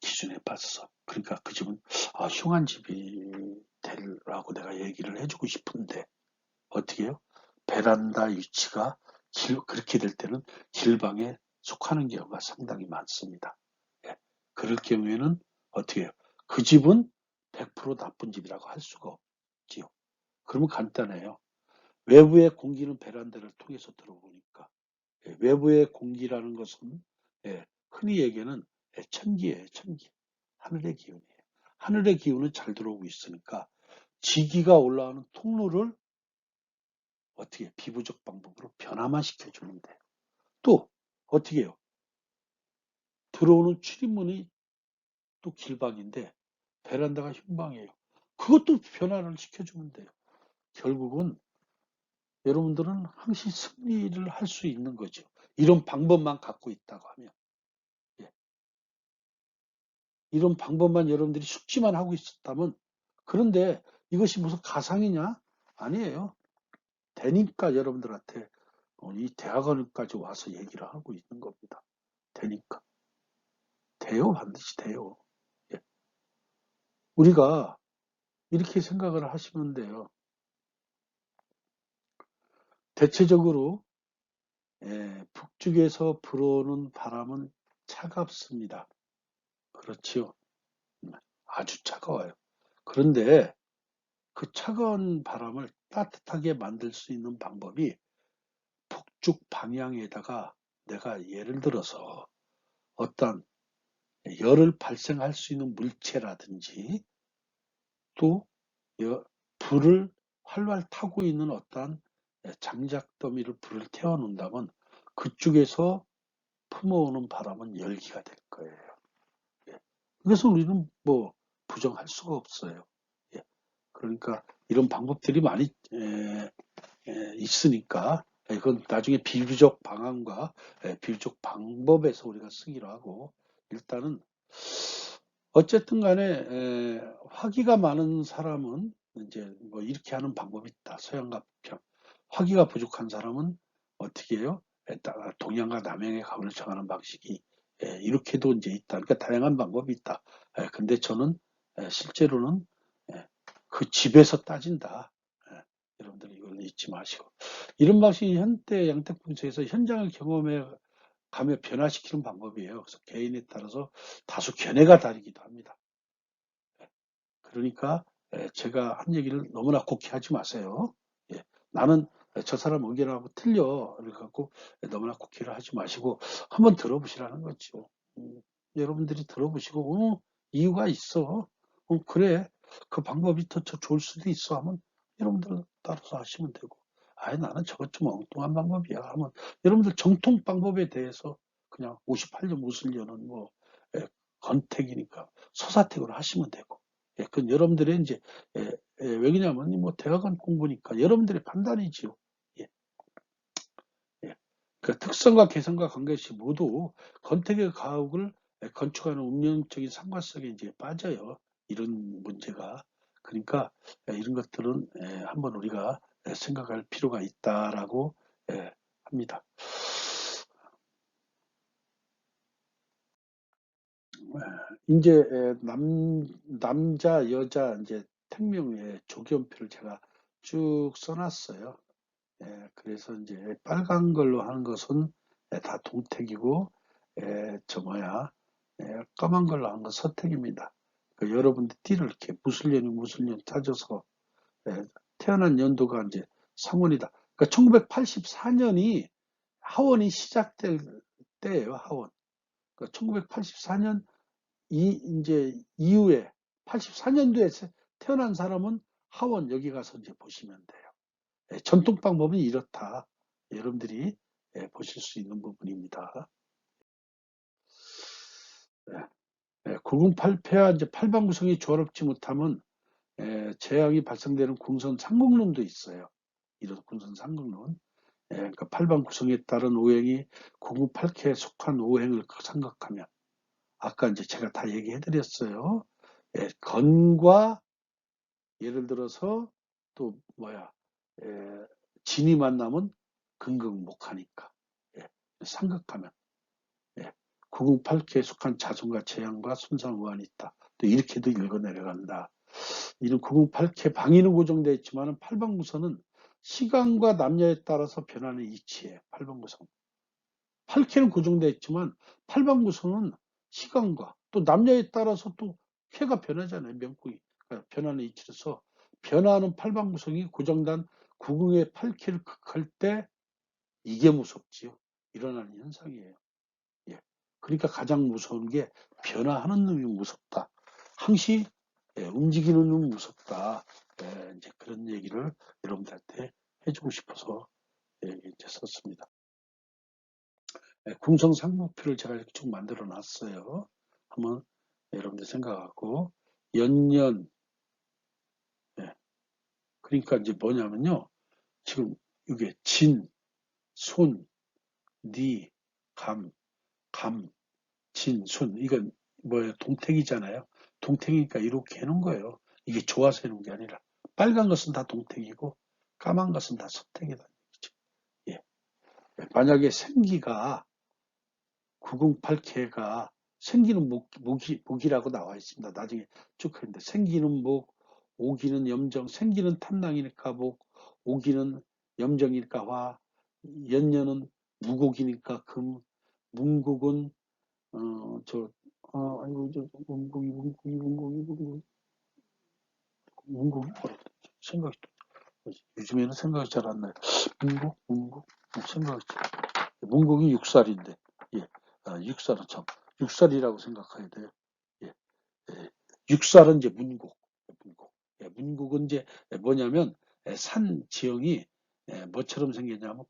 기준에 빠져서. 그러니까 그 집은 흉한 집이 되라고 내가 얘기를 해주고 싶은데 어떻게 해요? 베란다 위치가 그렇게 될 때는 길방에 속하는 경우가 상당히 많습니다. 예, 그럴 경우에는 어떻게 해요? 그 집은 100% 나쁜 집이라고 할 수가 없지요. 그러면 간단해요. 외부의 공기는 베란다를 통해서 들어오니까 외부의 공기라는 것은 흔히 얘기하는 천기예요. 천기. 하늘의 기운이에요. 하늘의 기운은 잘 들어오고 있으니까 지기가 올라오는 통로를 어떻게 비부적 방법으로 변화만 시켜주면 돼요. 또 어떻게 해요? 들어오는 출입문이 또 길방인데 베란다가 흰방이에요. 그것도 변화를 시켜주면 돼요. 결국은 여러분들은 항시 승리를 할 수 있는 거죠. 이런 방법만 갖고 있다고 하면. 예. 이런 방법만 여러분들이 숙지만 하고 있었다면 그런데 이것이 무슨 가상이냐? 아니에요. 되니까 여러분들한테 이 대학원까지 와서 얘기를 하고 있는 겁니다. 되니까. 돼요. 반드시 돼요. 예. 우리가 이렇게 생각을 하시면 돼요. 대체적으로 북쪽에서 불어오는 바람은 차갑습니다. 그렇지요. 아주 차가워요. 그런데 그 차가운 바람을 따뜻하게 만들 수 있는 방법이 북쪽 방향에다가 내가 예를 들어서 어떤 열을 발생할 수 있는 물체라든지 또 불을 활활 타고 있는 어떠한 장작더미를 불을 태워 놓는다면 그쪽에서 품어오는 바람은 열기가 될 거예요. 예. 그래서 우리는 뭐 부정할 수가 없어요. 예. 그러니까 이런 방법들이 많이 있으니까 이건 나중에 비유적 방안과 비유적 방법에서 우리가 쓰기로 하고 일단은 어쨌든 간에 화기가 많은 사람은 이제 뭐 이렇게 하는 방법이 있다. 서양과 북양. 화기가 부족한 사람은 어떻게 해요? 동양과 남양의 가운을 정하는 방식이 이렇게도 이제 있다. 그러니까 다양한 방법이 있다. 근데 저는 실제로는 그 집에서 따진다. 여러분들 이걸 잊지 마시고. 이런 방식이 현대 양택분석에서 현장을 경험해 가며 변화시키는 방법이에요. 그래서 개인에 따라서 다소 견해가 다르기도 합니다. 그러니까 제가 한 얘기를 너무나 곡해 하지 마세요. 예, 나는 저 사람 의견하고 틀려. 그래갖고 너무나 곡해를 하지 마시고 한번 들어보시라는 거죠. 여러분들이 들어보시고 이유가 있어. 그래. 그 방법이 더 좋을 수도 있어 하면 여러분들 따라서 하시면 되고, 아예 나는 저것 좀 엉뚱한 방법이야 하면 여러분들 정통 방법에 대해서 그냥 58년 무술년은 뭐 건택이니까 서사택으로 하시면 되고, 그건 여러분들의 이제 왜 그러냐면 뭐 대학원 공부니까 여러분들의 판단이지요. 예, 예. 그 특성과 개성과 관계없이 모두 건택의 가옥을 건축하는 운명적인 상관성에 이제 빠져요. 이런 문제가. 그러니까 이런 것들은 한번 우리가 생각할 필요가 있다라고 합니다. 이제 남자, 여자 이제 택명의 조견표를 제가 쭉 써놨어요. 그래서 이제 빨간 걸로 하는 것은 다 동택이고, 저 뭐야, 까만 걸로 하는 건 서택입니다. 그 여러분들 띠를 이렇게 무술년 찾아서 태어난 연도가 이제 상원이다. 그러니까 1984년이 하원이 시작될 때예요, 하원. 그러니까 1984년 이제 이후에 84년도에 태어난 사람은 하원 여기 가서 이제 보시면 돼요. 전통 방법은 이렇다. 여러분들이 보실 수 있는 부분입니다. 908패와 이제 팔방 구성이 조화롭지 못하면 재앙이 발생되는 궁선 상극론도 있어요. 이런 궁선 상극론. 그러니까 팔방 구성에 따른 오행이 908패에 속한 오행을 생각하면 아까 이제 제가 다 얘기해 드렸어요. 건과 예를 들어서 또 뭐야 진이 만나면 근극목하니까 삼극하면 908개에 속한 자손과 재앙과 순상 우환이 있다. 또 이렇게도 읽어 내려간다. 이런 908개 방위는 고정되어 있지만 8방구선은 시간과 남녀에 따라서 변하는 이치에 8방구선. 8개는 고정되어 있지만 8방구선은 시간과 또 남녀에 따라서 또 쾌가 변하잖아요. 명궁이 변하는 이치로서 변화하는 8방구성이 고정된 구궁의 8개를 극할 때 이게 무섭지요. 일어나는 현상이에요. 그러니까 가장 무서운 게 변화하는 놈이 무섭다. 항시 움직이는 놈이 무섭다. 이제 그런 얘기를 여러분들한테 해주고 싶어서 이제 썼습니다. 궁성 상목표를 제가 이렇게 쭉 만들어 놨어요. 한번 여러분들 생각하고 연년 그러니까 이제 뭐냐면요. 지금 이게 진, 손, 니, 감, 진, 순 이건 뭐예요? 동택이잖아요. 동택이니까 이렇게 해놓은 거예요. 이게 좋아서 해놓은 게 아니라 빨간 것은 다 동택이고 까만 것은 다 서택이다. 예. 만약에 생기가 908개가 생기는 목이라고 나와 있습니다. 나중에 쭉 했는데 생기는 목, 오기는 염정, 생기는 탐낭이니까 목, 오기는 염정이니까 화, 연년은 무곡이니까 금, 문곡은 아이고, 문곡이 뭐라 그랬지? 요즘에는 생각이 잘 안 나요. 문곡, 생각이 문곡이 육살인데, 예, 육살은 참, 육살이라고 생각해야 돼요. 예, 육살은 이제 문곡. 문곡은 이제 뭐냐면, 산 지형이 뭐처럼 생겼냐면,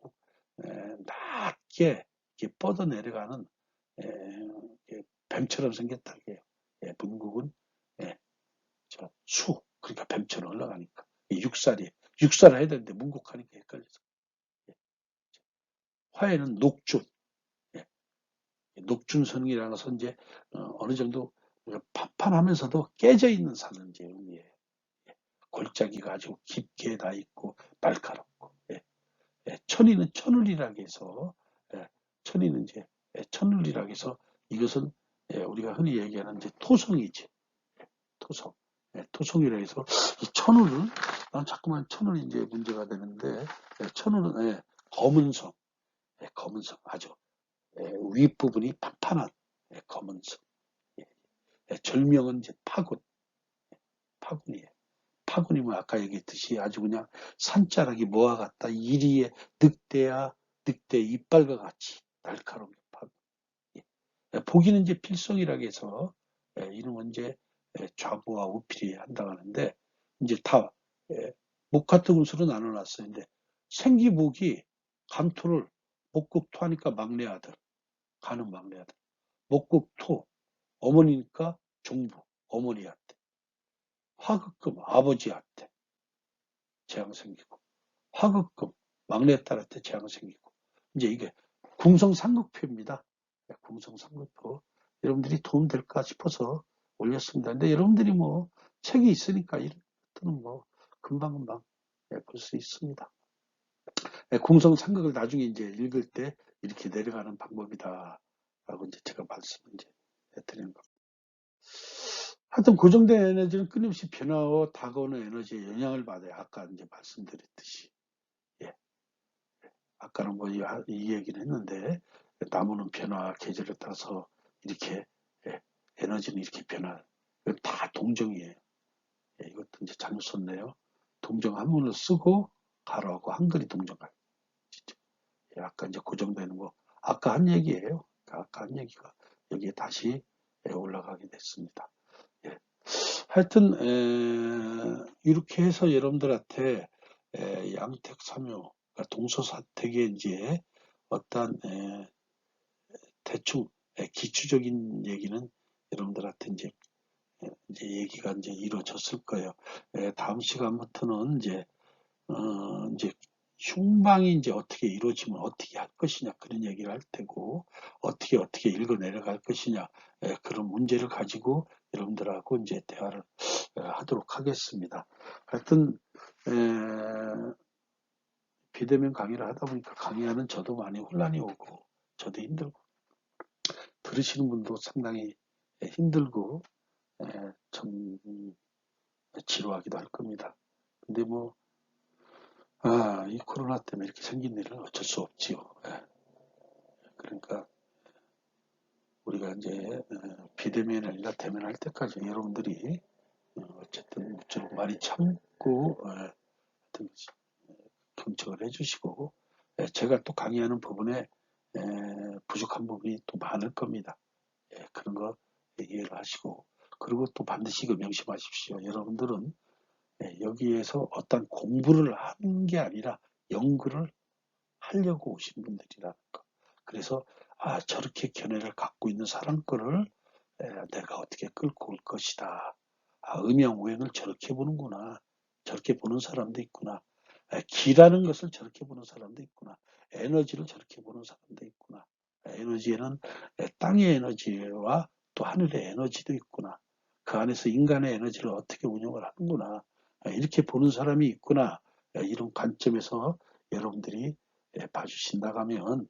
낮게 이렇게 뻗어 내려가는 뱀처럼 생겼다. 문곡은 그러니까 뱀처럼 올라가니까 육살을 해야 되는데 문곡하니까 헷갈려서. 화에는 녹준, 녹준성이라는 것은 이제 어느 정도 판판하면서도 깨져 있는 산은 이제 의미예요. 골짜기가 아주 깊게 다 있고 날카롭고, 천이는 천울이라고 해서 천이는 이제 천울이라고 해서 이것은 우리가 흔히 얘기하는 이제 토성이지. 토성. 토성이라 해서 이 천울을 난 자꾸만 천운이 이제 문제가 되는데, 천운은, 검은성, 검은성, 아주, 윗부분이 판판한, 검은성. 절명은 이제 파군, 파군이에요. 파군이면 아까 얘기했듯이 아주 그냥 산자락이 모아 갖다 이리에 늑대 이빨과 같이 날카로운 파군. 보기는 이제 필성이라고 해서, 이름은 이제 좌부와 우필이 한다고 하는데, 이제 다, 목화토 금수로 나눠놨어요. 근데 생기목이 감토를 목국토 하니까 막내 아들, 가는 막내 아들. 목국토, 어머니니까 종부, 어머니한테. 화극금, 아버지한테 재앙 생기고. 화극금, 막내딸한테 재앙 생기고. 이제 이게 궁성삼극표입니다. 궁성삼극표. 여러분들이 도움 될까 싶어서 올렸습니다. 근데 여러분들이 뭐 책이 있으니까 이런 것들은 뭐 금방금방 볼 수 있습니다. 궁성삼극을 나중에 이제 읽을 때 이렇게 내려가는 방법이다라고 이제 제가 말씀을 이제 드리는 겁니다. 하여튼 고정된 에너지는 끊임없이 변화와 다가오는 에너지에 영향을 받아요. 아까 이제 말씀드렸듯이. 예. 아까는 뭐 이 얘기를 했는데, 나무는 변화, 계절에 따라서 이렇게, 에너지는 이렇게 변화. 다 동정이에요. 이것도 이제 잘못 썼네요. 동정 한문을 쓰고 가로하고 한글이 동정가요. 아까 이제 고정되는 거. 아까 한 얘기예요. 아까 한 얘기가 여기에 다시 올라가게 됐습니다. 예. 하여튼 이렇게 해서 여러분들한테 양택삼요, 그러니까 동서사택의 이제 어떤 대충 기초적인 얘기는 여러분들한테 이제 얘기가 이제 이루어졌을 거예요. 다음 시간부터는 이제 흉방이 이제 어떻게 이루어지면 어떻게 할 것이냐 그런 얘기를 할 테고, 어떻게 읽어 내려갈 것이냐, 그런 문제를 가지고 여러분들하고 이제 대화를 하도록 하겠습니다. 하여튼 비대면 강의를 하다 보니까 강의하는 저도 많이 혼란이 오고 저도 힘들고 들으시는 분도 상당히 힘들고 좀 지루하기도 할 겁니다. 근데 뭐 이 코로나 때문에 이렇게 생긴 일은 어쩔 수 없지요. 그러니까 우리가 이제 비대면이 아니라 대면할 때까지 여러분들이 어쨌든 좀 많이 참고 하여튼 경청을 해주시고, 제가 또 강의하는 부분에 부족한 부분이 또 많을 겁니다. 그런 거 이해를 하시고, 그리고 또 반드시 이거 명심하십시오. 여러분들은 여기에서 어떤 공부를 하는 게 아니라 연구를 하려고 오신 분들이라는 거. 그래서 저렇게 견해를 갖고 있는 사람 거를 내가 어떻게 끌고 올 것이다. 음양오행을 저렇게 보는구나. 저렇게 보는 사람도 있구나. 기라는 것을 저렇게 보는 사람도 있구나. 에너지를 저렇게 보는 사람도 있구나. 에너지에는 땅의 에너지와 또 하늘의 에너지도 있구나. 그 안에서 인간의 에너지를 어떻게 운영을 하는구나. 이렇게 보는 사람이 있구나. 이런 관점에서 여러분들이 봐주신다고 하면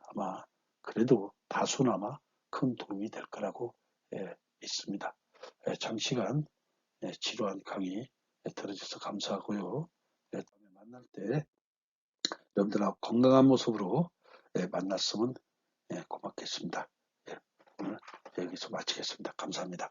아마 그래도 다소나마 큰 도움이 될 거라고 믿습니다. 장시간 지루한 강의 들어주셔서 감사하고요. 다음에 만날 때 여러분들하고 건강한 모습으로 만났으면 고맙겠습니다. 오늘 여기서 마치겠습니다. 감사합니다.